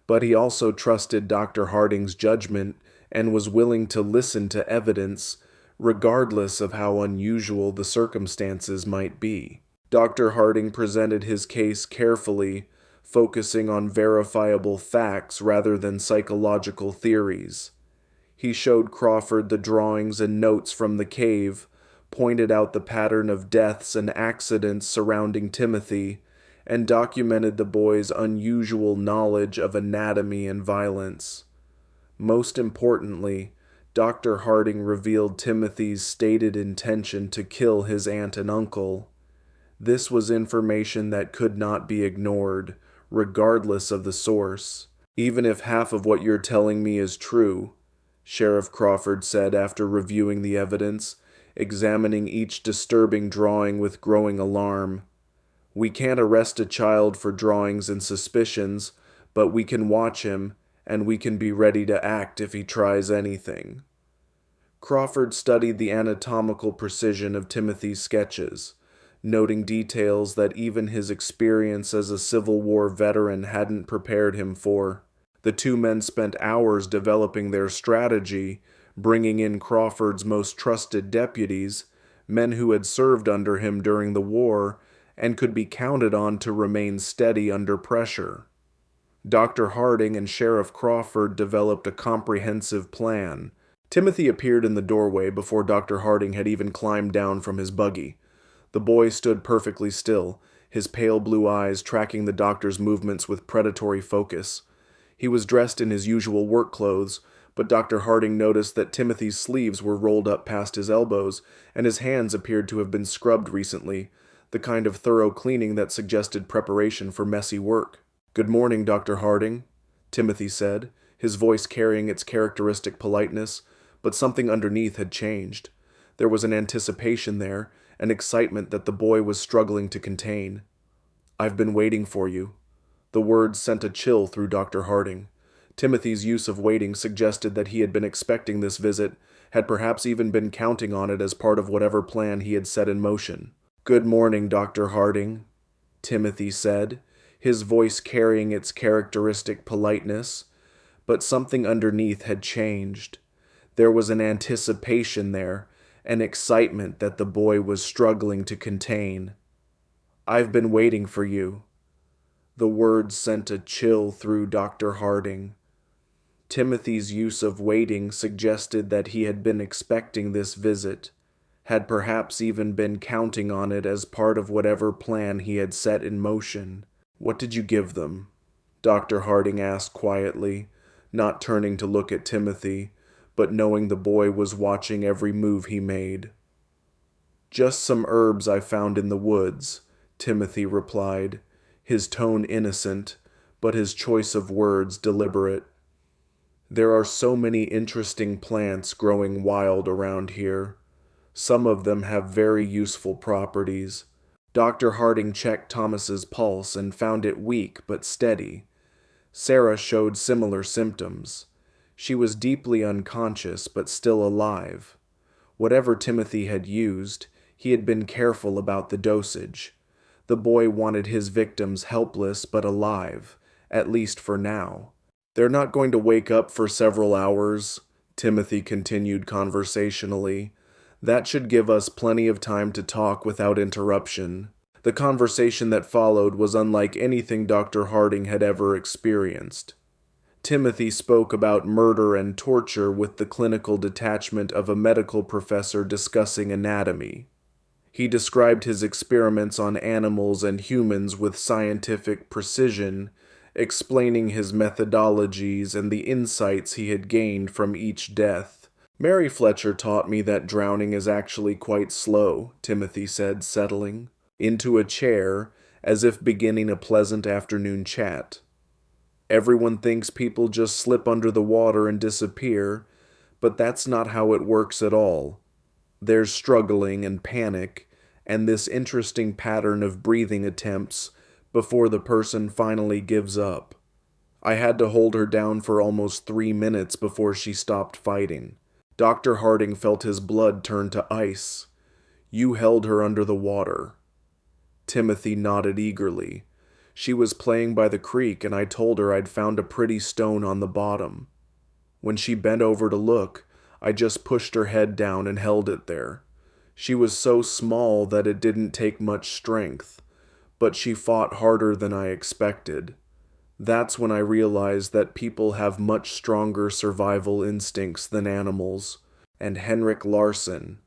Speaker 1: but he also trusted Dr. Harding's judgment and was willing to listen to evidence, regardless of how unusual the circumstances might be. Dr. Harding presented his case carefully, focusing on verifiable facts rather than psychological theories. He showed Crawford the drawings and notes from the cave, pointed out the pattern of deaths and accidents surrounding Timothy, and documented the boy's unusual knowledge of anatomy and violence. Most importantly, Dr. Harding revealed Timothy's stated intention to kill his aunt and uncle. This was information that could not be ignored, regardless of the source. "Even if half of what you're telling me is true," Sheriff Crawford said after reviewing the evidence, examining each disturbing drawing with growing alarm, "we can't arrest a child for drawings and suspicions, but we can watch him, and we can be ready to act if he tries anything." Crawford studied the anatomical precision of Timothy's sketches, noting details that even his experience as a Civil War veteran hadn't prepared him for. The two men spent hours developing their strategy, bringing in Crawford's most trusted deputies, men who had served under him during the war and could be counted on to remain steady under pressure. Dr. Harding and Sheriff Crawford developed a comprehensive plan. Timothy appeared in the doorway before Dr. Harding had even climbed down from his buggy. The boy stood perfectly still, his pale blue eyes tracking the doctor's movements with predatory focus. He was dressed in his usual work clothes, but Dr. Harding noticed that Timothy's sleeves were rolled up past his elbows, and his hands appeared to have been scrubbed recently, the kind of thorough cleaning that suggested preparation for messy work. "Good morning, Dr. Harding," Timothy said, his voice carrying its characteristic politeness, but something underneath had changed. There was an anticipation there, an excitement that the boy was struggling to contain. "I've been waiting for you." The words sent a chill through Dr. Harding. Timothy's use of waiting suggested that he had been expecting this visit, had perhaps even been counting on it as part of whatever plan he had set in motion. "Good morning, Dr. Harding," Timothy said, his voice carrying its characteristic politeness, but something underneath had changed. There was an anticipation there, an excitement that the boy was struggling to contain. "I've been waiting for you." The words sent a chill through Dr. Harding. Timothy's use of waiting suggested that he had been expecting this visit, had perhaps even been counting on it as part of whatever plan he had set in motion. "What did you give them?" Dr. Harding asked quietly, not turning to look at Timothy, but knowing the boy was watching every move he made. "Just some herbs I found in the woods," Timothy replied, his tone innocent, but his choice of words deliberate. "There are so many interesting plants growing wild around here. Some of them have very useful properties." Dr. Harding checked Thomas's pulse and found it weak but steady. Sarah showed similar symptoms. She was deeply unconscious but still alive. Whatever Timothy had used, he had been careful about the dosage. The boy wanted his victims helpless but alive, at least for now. "They're not going to wake up for several hours," Timothy continued conversationally. "That should give us plenty of time to talk without interruption." The conversation that followed was unlike anything Dr. Harding had ever experienced. Timothy spoke about murder and torture with the clinical detachment of a medical professor discussing anatomy. He described his experiments on animals and humans with scientific precision, explaining his methodologies and the insights he had gained from each death. "Mary Fletcher taught me that drowning is actually quite slow," Timothy said, settling into a chair as if beginning a pleasant afternoon chat. "Everyone thinks people just slip under the water and disappear, but that's not how it works at all. There's struggling and panic, and this interesting pattern of breathing attempts before the person finally gives up. I had to hold her down for almost 3 minutes before she stopped fighting. Dr. Harding felt his blood turn to ice. You held her under the water. Timothy nodded eagerly. She was playing by the creek, and I told her I'd found a pretty stone on the bottom. When she bent over to look, I just pushed her head down and held it there. She was so small that it didn't take much strength, but she fought harder than I expected. That's when I realized that people have much stronger survival instincts than animals, and Henrik Larsson.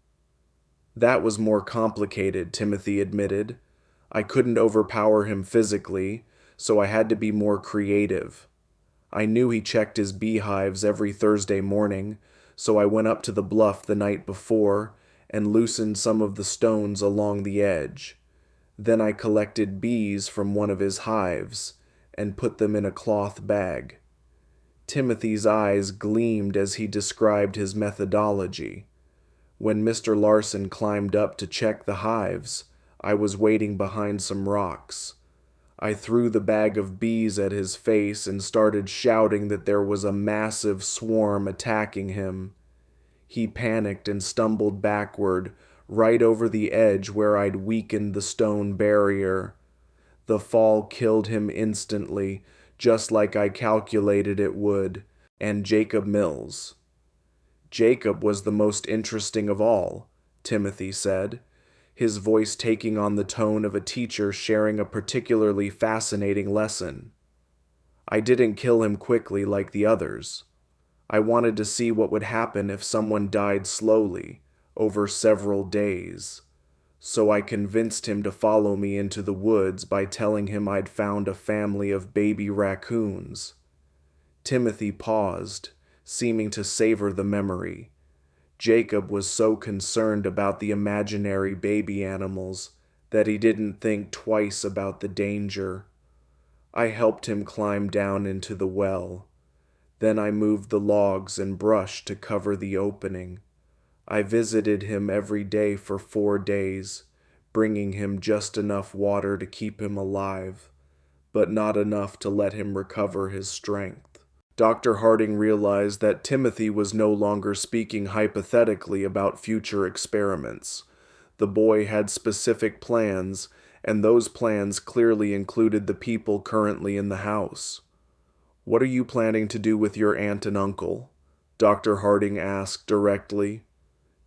Speaker 1: That was more complicated, Timothy admitted. I couldn't overpower him physically, so I had to be more creative. I knew he checked his beehives every Thursday morning, so I went up to the bluff the night before and loosened some of the stones along the edge. Then I collected bees from one of his hives and put them in a cloth bag. Timothy's eyes gleamed as he described his methodology. When Mr. Larsson climbed up to check the hives, I was waiting behind some rocks. I threw the bag of bees at his face and started shouting that there was a massive swarm attacking him. He panicked and stumbled backward, right over the edge where I'd weakened the stone barrier. The fall killed him instantly, just like I calculated it would, and Jacob Mills. Jacob was the most interesting of all, Timothy said, his voice taking on the tone of a teacher sharing a particularly fascinating lesson. I didn't kill him quickly like the others. I wanted to see what would happen if someone died slowly, over several days. So I convinced him to follow me into the woods by telling him I'd found a family of baby raccoons. Timothy paused, seeming to savor the memory. Jacob was so concerned about the imaginary baby animals that he didn't think twice about the danger. I helped him climb down into the well. Then I moved the logs and brush to cover the opening. I visited him every day for 4 days, bringing him just enough water to keep him alive, but not enough to let him recover his strength. Dr. Harding realized that Timothy was no longer speaking hypothetically about future experiments. The boy had specific plans, and those plans clearly included the people currently in the house. "What are you planning to do with your aunt and uncle?" Dr. Harding asked directly.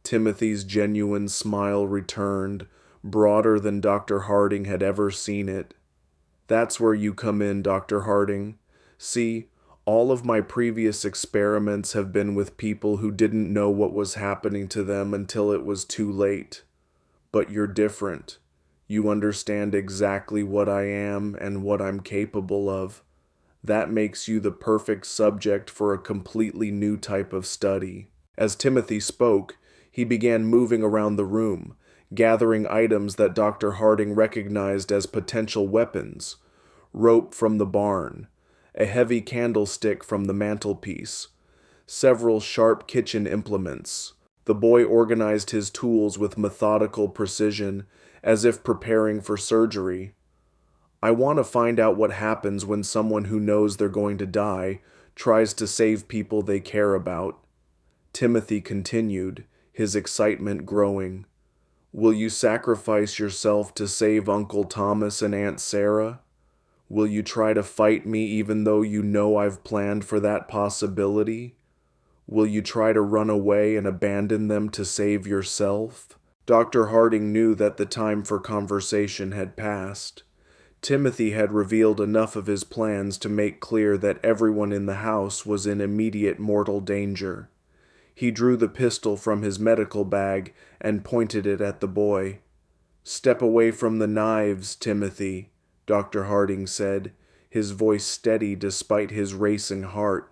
Speaker 1: Timothy's genuine smile returned, broader than Dr. Harding had ever seen it. "That's where you come in, Dr. Harding. See, all of my previous experiments have been with people who didn't know what was happening to them until it was too late. But you're different. You understand exactly what I am and what I'm capable of. That makes you the perfect subject for a completely new type of study." As Timothy spoke, he began moving around the room, gathering items that Dr. Harding recognized as potential weapons: rope from the barn, a heavy candlestick from the mantelpiece, several sharp kitchen implements. The boy organized his tools with methodical precision, as if preparing for surgery. "I want to find out what happens when someone who knows they're going to die tries to save people they care about." Timothy continued, his excitement growing. "Will you sacrifice yourself to save Uncle Thomas and Aunt Sarah? Will you try to fight me even though you know I've planned for that possibility? Will you try to run away and abandon them to save yourself?" Dr. Harding knew that the time for conversation had passed. Timothy had revealed enough of his plans to make clear that everyone in the house was in immediate mortal danger. He drew the pistol from his medical bag and pointed it at the boy. "Step away from the knives, Timothy," Dr. Harding said, his voice steady despite his racing heart.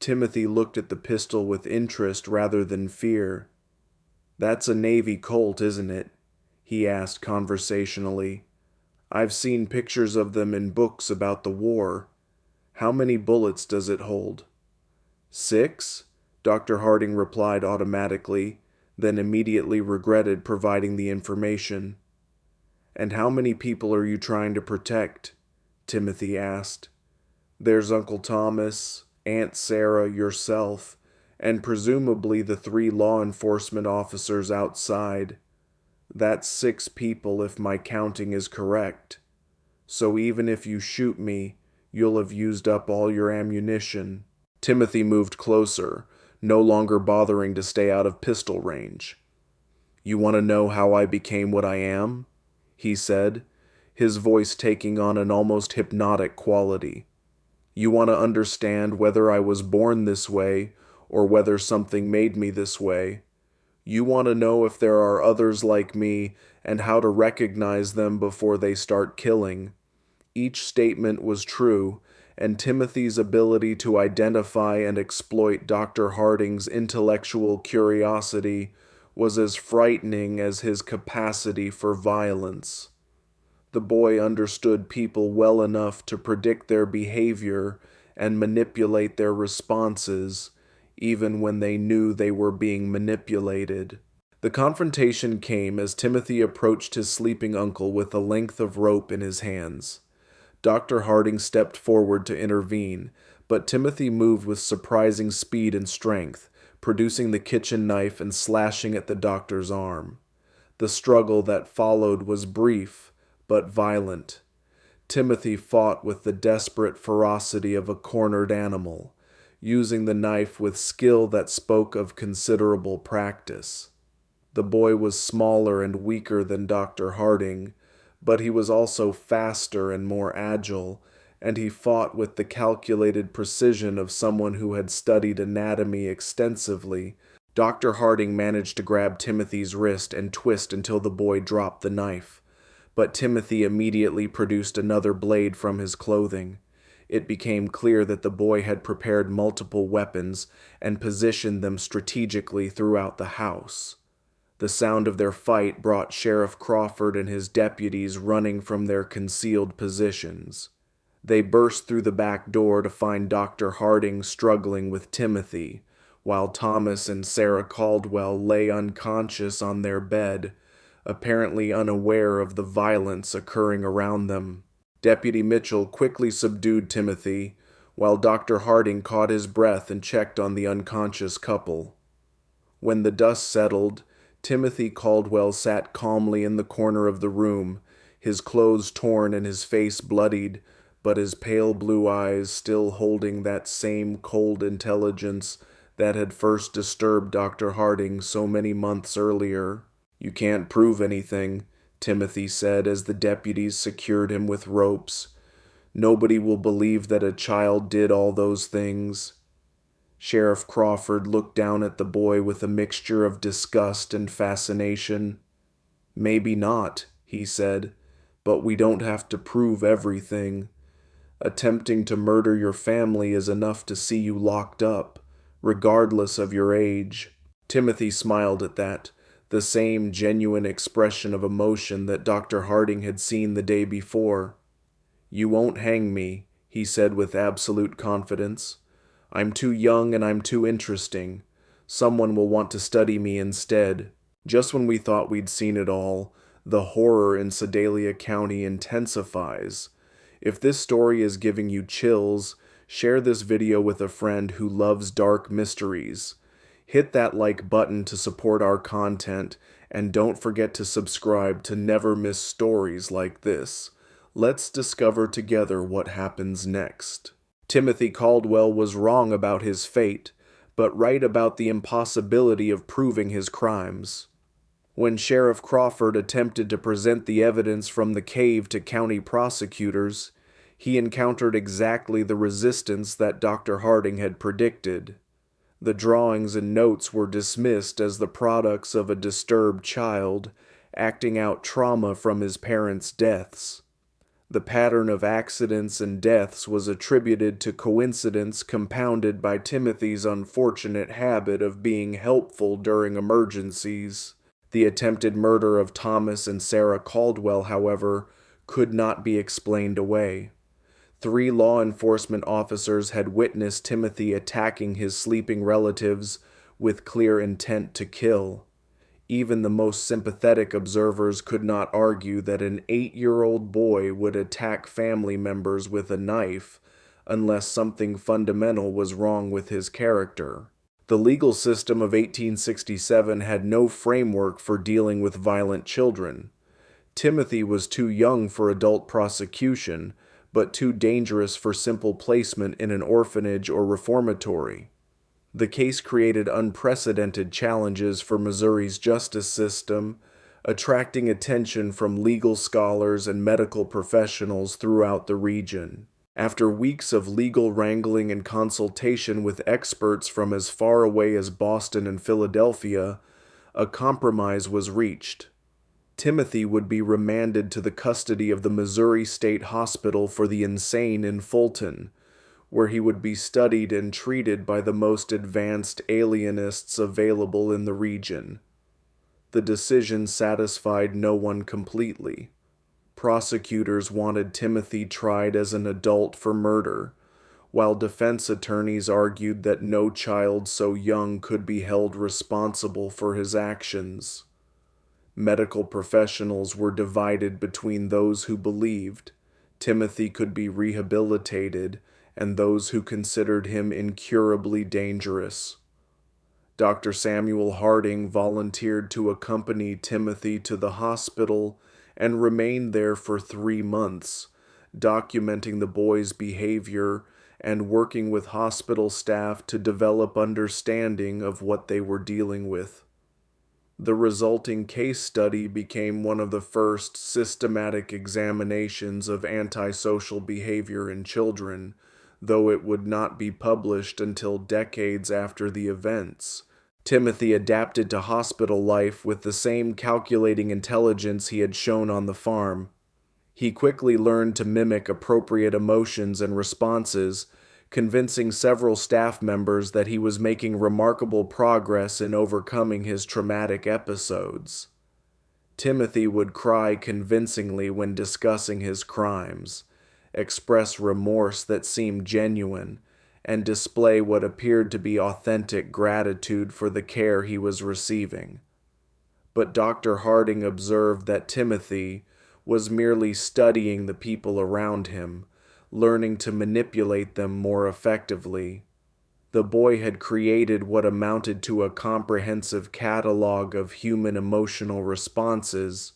Speaker 1: Timothy looked at the pistol with interest rather than fear. "That's a Navy Colt, isn't it?" he asked conversationally. "I've seen pictures of them in books about the war. How many bullets does it hold?" "6?" Dr. Harding replied automatically, then immediately regretted providing the information. "And how many people are you trying to protect?" Timothy asked. There's Uncle Thomas, Aunt Sarah, yourself, and presumably the 3 law enforcement officers outside. That's 6 people if my counting is correct. So even if you shoot me, you'll have used up all your ammunition. Timothy moved closer, no longer bothering to stay out of pistol range. You want to know how I became what I am? He said, his voice taking on an almost hypnotic quality. You want to understand whether I was born this way or whether something made me this way. You want to know if there are others like me and how to recognize them before they start killing. Each statement was true, and Timothy's ability to identify and exploit Dr. Harding's intellectual curiosity was as frightening as his capacity for violence. The boy understood people well enough to predict their behavior and manipulate their responses, even when they knew they were being manipulated. The confrontation came as Timothy approached his sleeping uncle with a length of rope in his hands. Dr. Harding stepped forward to intervene, but Timothy moved with surprising speed and strength, producing the kitchen knife and slashing at the doctor's arm. The struggle that followed was brief, but violent. Timothy fought with the desperate ferocity of a cornered animal, using the knife with skill that spoke of considerable practice. The boy was smaller and weaker than Dr. Harding, but he was also faster and more agile, and he fought with the calculated precision of someone who had studied anatomy extensively. Dr. Harding managed to grab Timothy's wrist and twist until the boy dropped the knife, but Timothy immediately produced another blade from his clothing. It became clear that the boy had prepared multiple weapons and positioned them strategically throughout the house. The sound of their fight brought Sheriff Crawford and his deputies running from their concealed positions. They burst through the back door to find Dr. Harding struggling with Timothy, while Thomas and Sarah Caldwell lay unconscious on their bed, apparently unaware of the violence occurring around them. Deputy Mitchell quickly subdued Timothy, while Dr. Harding caught his breath and checked on the unconscious couple. When the dust settled, Timothy Caldwell sat calmly in the corner of the room, his clothes torn and his face bloodied, but his pale blue eyes still holding that same cold intelligence that had first disturbed Dr. Harding so many months earlier. You can't prove anything, Timothy said as the deputies secured him with ropes. Nobody will believe that a child did all those things. Sheriff Crawford looked down at the boy with a mixture of disgust and fascination. Maybe not, he said, but we don't have to prove everything. Attempting to murder your family is enough to see you locked up, regardless of your age. Timothy smiled at that, the same genuine expression of emotion that Dr. Harding had seen the day before. You won't hang me, he said with absolute confidence. I'm too young and I'm too interesting. Someone will want to study me instead. Just when we thought we'd seen it all, the horror in Sedalia County intensifies. If this story is giving you chills, share this video with a friend who loves dark mysteries. Hit that like button to support our content, and don't forget to subscribe to never miss stories like this. Let's discover together what happens next. Timothy Caldwell was wrong about his fate, but right about the impossibility of proving his crimes. When Sheriff Crawford attempted to present the evidence from the cave to county prosecutors, he encountered exactly the resistance that Dr. Harding had predicted. The drawings and notes were dismissed as the products of a disturbed child, acting out trauma from his parents' deaths. The pattern of accidents and deaths was attributed to coincidence compounded by Timothy's unfortunate habit of being helpful during emergencies. The attempted murder of Thomas and Sarah Caldwell, however, could not be explained away. 3 law enforcement officers had witnessed Timothy attacking his sleeping relatives with clear intent to kill. Even the most sympathetic observers could not argue that an 8-year-old boy would attack family members with a knife, unless something fundamental was wrong with his character. The legal system of 1867 had no framework for dealing with violent children. Timothy was too young for adult prosecution, but too dangerous for simple placement in an orphanage or reformatory. The case created unprecedented challenges for Missouri's justice system, attracting attention from legal scholars and medical professionals throughout the region. After weeks of legal wrangling and consultation with experts from as far away as Boston and Philadelphia, a compromise was reached. Timothy would be remanded to the custody of the Missouri State Hospital for the Insane in Fulton, where he would be studied and treated by the most advanced alienists available in the region. The decision satisfied no one completely. Prosecutors wanted Timothy tried as an adult for murder, while defense attorneys argued that no child so young could be held responsible for his actions. Medical professionals were divided between those who believed Timothy could be rehabilitated and those who considered him incurably dangerous. Dr. Samuel Harding volunteered to accompany Timothy to the hospital and remained there for 3 months, documenting the boy's behavior and working with hospital staff to develop understanding of what they were dealing with. The resulting case study became one of the first systematic examinations of antisocial behavior in children, though it would not be published until decades after the events. Timothy adapted to hospital life with the same calculating intelligence he had shown on the farm. He quickly learned to mimic appropriate emotions and responses, convincing several staff members that he was making remarkable progress in overcoming his traumatic episodes. Timothy would cry convincingly when discussing his crimes, express remorse that seemed genuine, and display what appeared to be authentic gratitude for the care he was receiving. But Dr. Harding observed that Timothy was merely studying the people around him, learning to manipulate them more effectively. The boy had created what amounted to a comprehensive catalog of human emotional responses,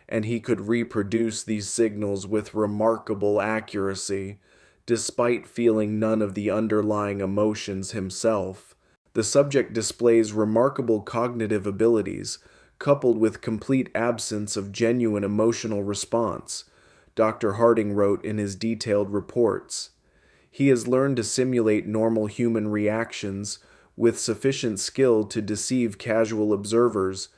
Speaker 1: and he could reproduce these signals with remarkable accuracy, despite feeling none of the underlying emotions himself. The subject displays remarkable cognitive abilities, coupled with complete absence of genuine emotional response, Dr. Harding wrote in his detailed reports. He has learned to simulate normal human reactions with sufficient skill to deceive casual observers,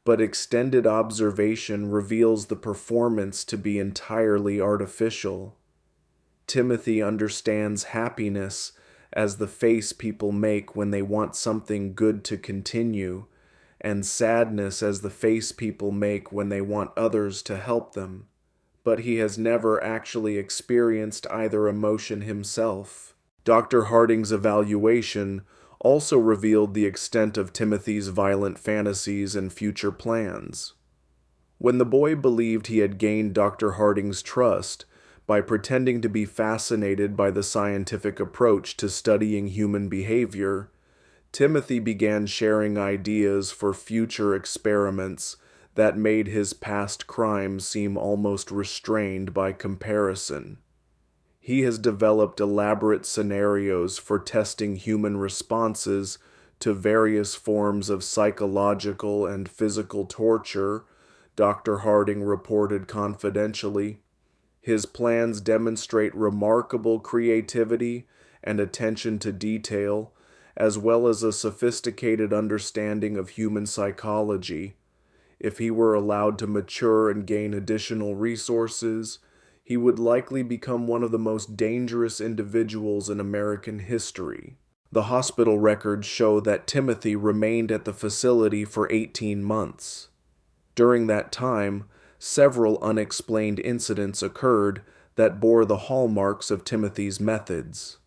Speaker 1: but extended observation reveals the performance to be entirely artificial. Timothy understands happiness as the face people make when they want something good to continue, and sadness as the face people make when they want others to help them. But he has never actually experienced either emotion himself. Dr. Harding's evaluation also revealed the extent of Timothy's violent fantasies and future plans. When the boy believed he had gained Dr. Harding's trust by pretending to be fascinated by the scientific approach to studying human behavior, Timothy began sharing ideas for future experiments that made his past crimes seem almost restrained by comparison. He has developed elaborate scenarios for testing human responses to various forms of psychological and physical torture, Dr. Harding reported confidentially. His plans demonstrate remarkable creativity and attention to detail, as well as a sophisticated understanding of human psychology. If he were allowed to mature and gain additional resources, he would likely become one of the most dangerous individuals in American history. The hospital records show that Timothy remained at the facility for 18 months. During that time, several unexplained incidents occurred that bore the hallmarks of Timothy's methods.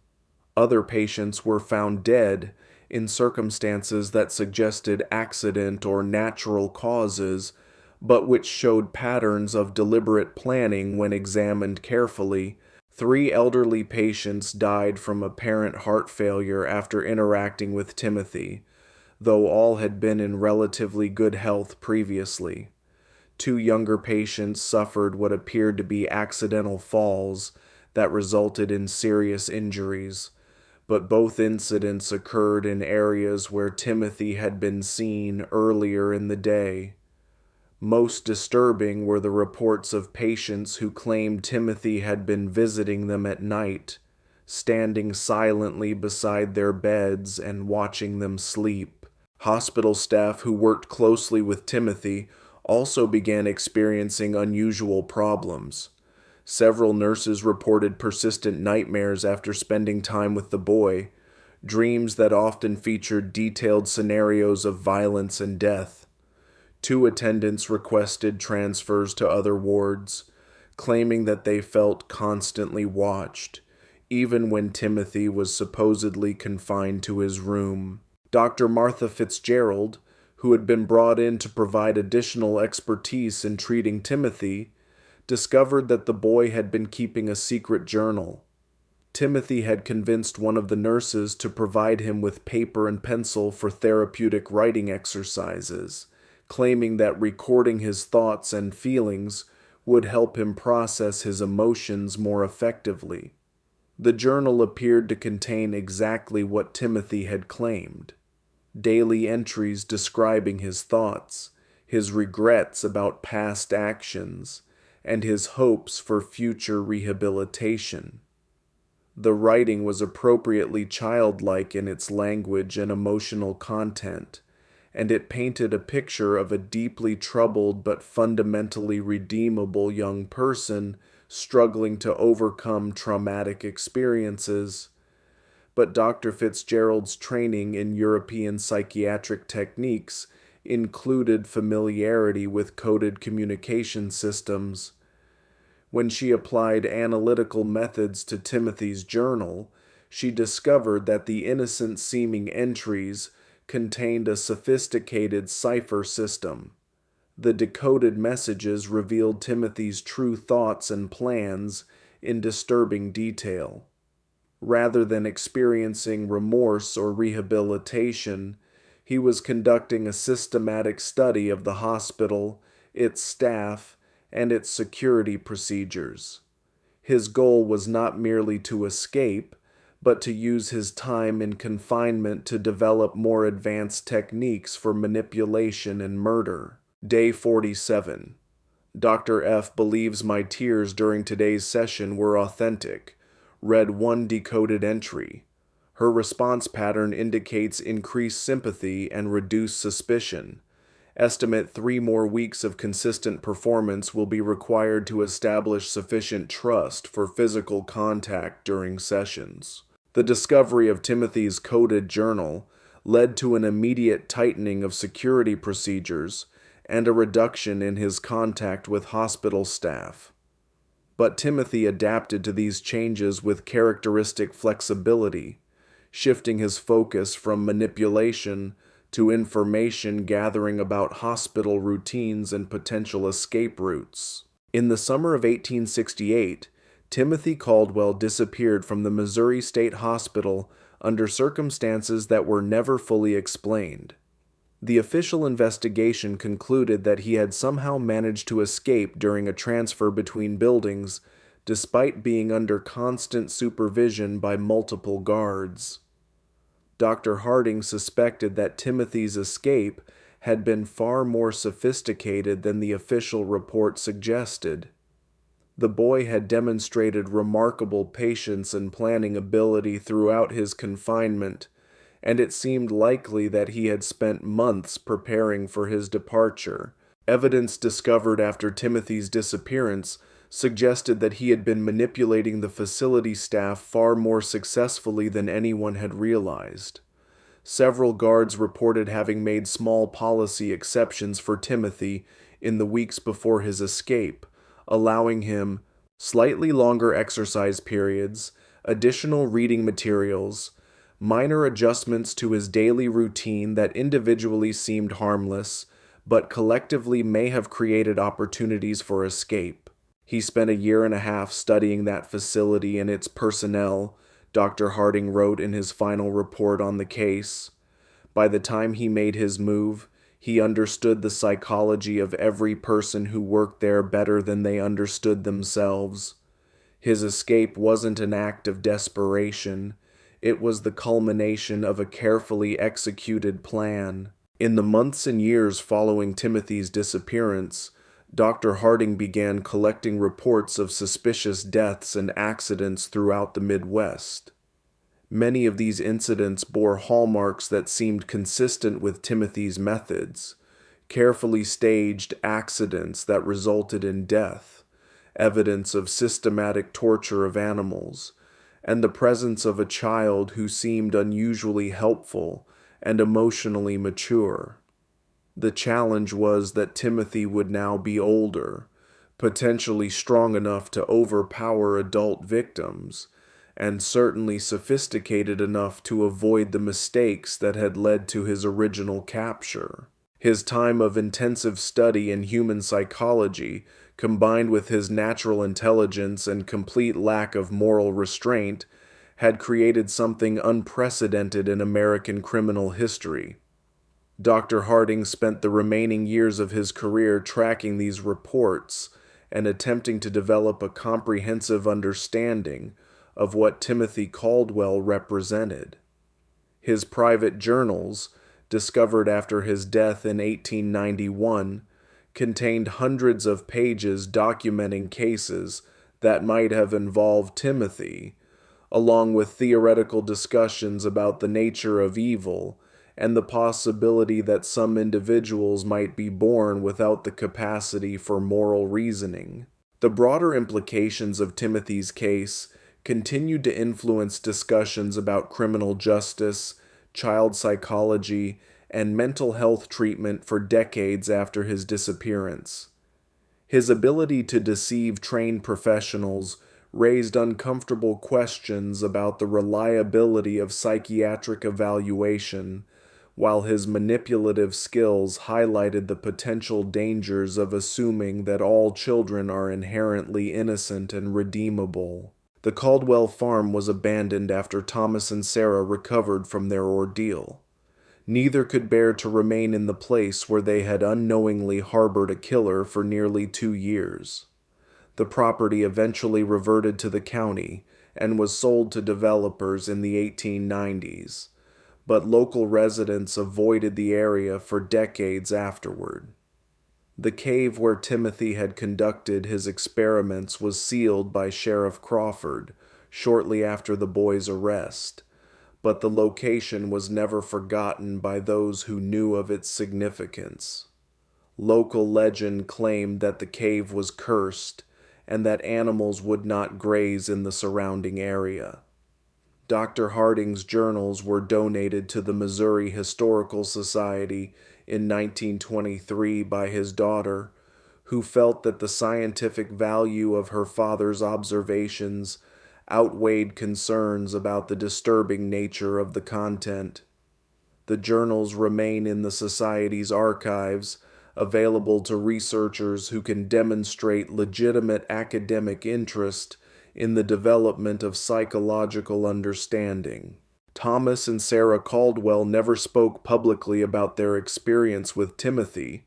Speaker 1: Other patients were found dead in circumstances that suggested accident or natural causes, but which showed patterns of deliberate planning when examined carefully, 3 elderly patients died from apparent heart failure after interacting with Timothy, though all had been in relatively good health previously. 2 younger patients suffered what appeared to be accidental falls that resulted in serious injuries, but both incidents occurred in areas where Timothy had been seen earlier in the day. Most disturbing were the reports of patients who claimed Timothy had been visiting them at night, standing silently beside their beds and watching them sleep. Hospital staff who worked closely with Timothy also began experiencing unusual problems. Several nurses reported persistent nightmares after spending time with the boy, dreams that often featured detailed scenarios of violence and death. 2 attendants requested transfers to other wards, claiming that they felt constantly watched, even when Timothy was supposedly confined to his room. Dr. Martha Fitzgerald, who had been brought in to provide additional expertise in treating Timothy, discovered that the boy had been keeping a secret journal. Timothy had convinced one of the nurses to provide him with paper and pencil for therapeutic writing exercises, claiming that recording his thoughts and feelings would help him process his emotions more effectively. The journal appeared to contain exactly what Timothy had claimed: daily entries describing his thoughts, his regrets about past actions, and his hopes for future rehabilitation. The writing was appropriately childlike in its language and emotional content, and it painted a picture of a deeply troubled but fundamentally redeemable young person struggling to overcome traumatic experiences. But Dr. Fitzgerald's training in European psychiatric techniques included familiarity with coded communication systems. When she applied analytical methods to Timothy's journal, she discovered that the innocent-seeming entries contained a sophisticated cipher system. The decoded messages revealed Timothy's true thoughts and plans in disturbing detail. Rather than experiencing remorse or rehabilitation, he was conducting a systematic study of the hospital, its staff, and its security procedures. His goal was not merely to escape, but to use his time in confinement to develop more advanced techniques for manipulation and murder. Day 47. Dr. F believes my tears during today's session were authentic. Read 1 decoded entry. Her response pattern indicates increased sympathy and reduced suspicion. Estimate 3 more weeks of consistent performance will be required to establish sufficient trust for physical contact during sessions. The discovery of Timothy's coded journal led to an immediate tightening of security procedures and a reduction in his contact with hospital staff. But Timothy adapted to these changes with characteristic flexibility, shifting his focus from manipulation to information gathering about hospital routines and potential escape routes. In the summer of 1868, Timothy Caldwell disappeared from the Missouri State Hospital under circumstances that were never fully explained. The official investigation concluded that he had somehow managed to escape during a transfer between buildings, despite being under constant supervision by multiple guards. Dr. Harding suspected that Timothy's escape had been far more sophisticated than the official report suggested. The boy had demonstrated remarkable patience and planning ability throughout his confinement, and it seemed likely that he had spent months preparing for his departure. Evidence discovered after Timothy's disappearance suggested that he had been manipulating the facility staff far more successfully than anyone had realized. Several guards reported having made small policy exceptions for Timothy in the weeks before his escape, allowing him slightly longer exercise periods, additional reading materials, minor adjustments to his daily routine that individually seemed harmless, but collectively may have created opportunities for escape. He spent a year and a half studying that facility and its personnel, Dr. Harding wrote in his final report on the case. By the time he made his move, he understood the psychology of every person who worked there better than they understood themselves. His escape wasn't an act of desperation. It was the culmination of a carefully executed plan. In the months and years following Timothy's disappearance, Dr. Harding began collecting reports of suspicious deaths and accidents throughout the Midwest. Many of these incidents bore hallmarks that seemed consistent with Timothy's methods: carefully staged accidents that resulted in death, evidence of systematic torture of animals, and the presence of a child who seemed unusually helpful and emotionally mature. The challenge was that Timothy would now be older, potentially strong enough to overpower adult victims, and certainly sophisticated enough to avoid the mistakes that had led to his original capture. His time of intensive study in human psychology, combined with his natural intelligence and complete lack of moral restraint, had created something unprecedented in American criminal history. Dr. Harding spent the remaining years of his career tracking these reports and attempting to develop a comprehensive understanding of what Timothy Caldwell represented. His private journals, discovered after his death in 1891, contained hundreds of pages documenting cases that might have involved Timothy, along with theoretical discussions about the nature of evil and the possibility that some individuals might be born without the capacity for moral reasoning. The broader implications of Timothy's case continued to influence discussions about criminal justice, child psychology, and mental health treatment for decades after his disappearance. His ability to deceive trained professionals raised uncomfortable questions about the reliability of psychiatric evaluation, while his manipulative skills highlighted the potential dangers of assuming that all children are inherently innocent and redeemable. The Caldwell farm was abandoned after Thomas and Sarah recovered from their ordeal. Neither could bear to remain in the place where they had unknowingly harbored a killer for nearly 2 years. The property eventually reverted to the county and was sold to developers in the 1890s, but local residents avoided the area for decades afterward. The cave where Timothy had conducted his experiments was sealed by Sheriff Crawford shortly after the boy's arrest, but the location was never forgotten by those who knew of its significance. Local legend claimed that the cave was cursed and that animals would not graze in the surrounding area. Dr. Harding's journals were donated to the Missouri Historical Society in 1923 by his daughter, who felt that the scientific value of her father's observations outweighed concerns about the disturbing nature of the content. The journals remain in the Society's archives, available to researchers who can demonstrate legitimate academic interest in the development of psychological understanding. Thomas and Sarah Caldwell never spoke publicly about their experience with Timothy,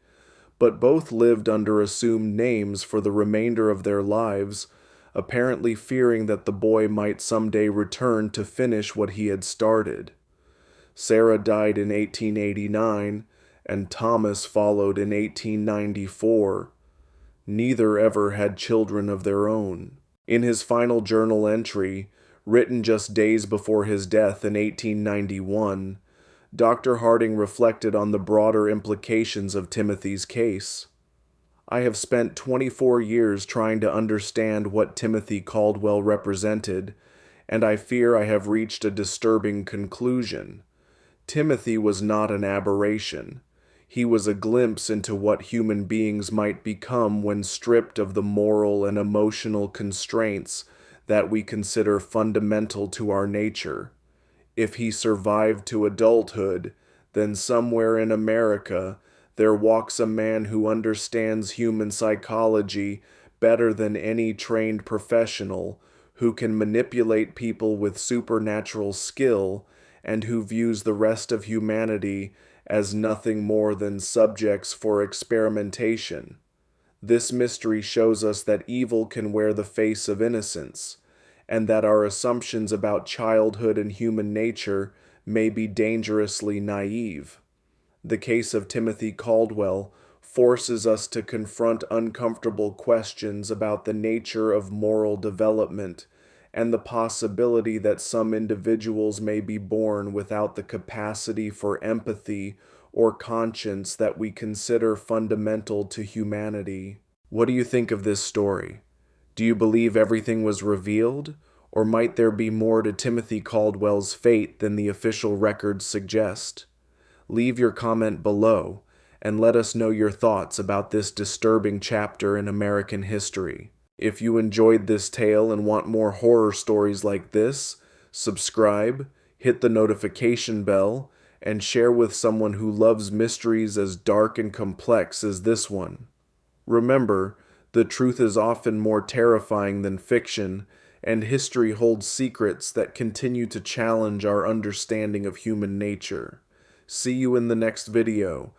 Speaker 1: but both lived under assumed names for the remainder of their lives, apparently fearing that the boy might someday return to finish what he had started. Sarah died in 1889, and Thomas followed in 1894. Neither ever had children of their own. In his final journal entry, written just days before his death in 1891, Dr. Harding reflected on the broader implications of Timothy's case. I have spent 24 years trying to understand what Timothy Caldwell represented, and I fear I have reached a disturbing conclusion. Timothy was not an aberration. He was a glimpse into what human beings might become when stripped of the moral and emotional constraints that we consider fundamental to our nature. If he survived to adulthood, then somewhere in America there walks a man who understands human psychology better than any trained professional, who can manipulate people with supernatural skill, and who views the rest of humanity as nothing more than subjects for experimentation. This mystery shows us that evil can wear the face of innocence, and that our assumptions about childhood and human nature may be dangerously naive. The case of Timothy Caldwell forces us to confront uncomfortable questions about the nature of moral development and the possibility that some individuals may be born without the capacity for empathy or conscience that we consider fundamental to humanity. What do you think of this story? Do you believe everything was revealed, or might there be more to Timothy Caldwell's fate than the official records suggest? Leave your comment below and let us know your thoughts about this disturbing chapter in American history. If you enjoyed this tale and want more horror stories like this, subscribe, hit the notification bell, and share with someone who loves mysteries as dark and complex as this one. Remember, the truth is often more terrifying than fiction, and history holds secrets that continue to challenge our understanding of human nature. See you in the next video,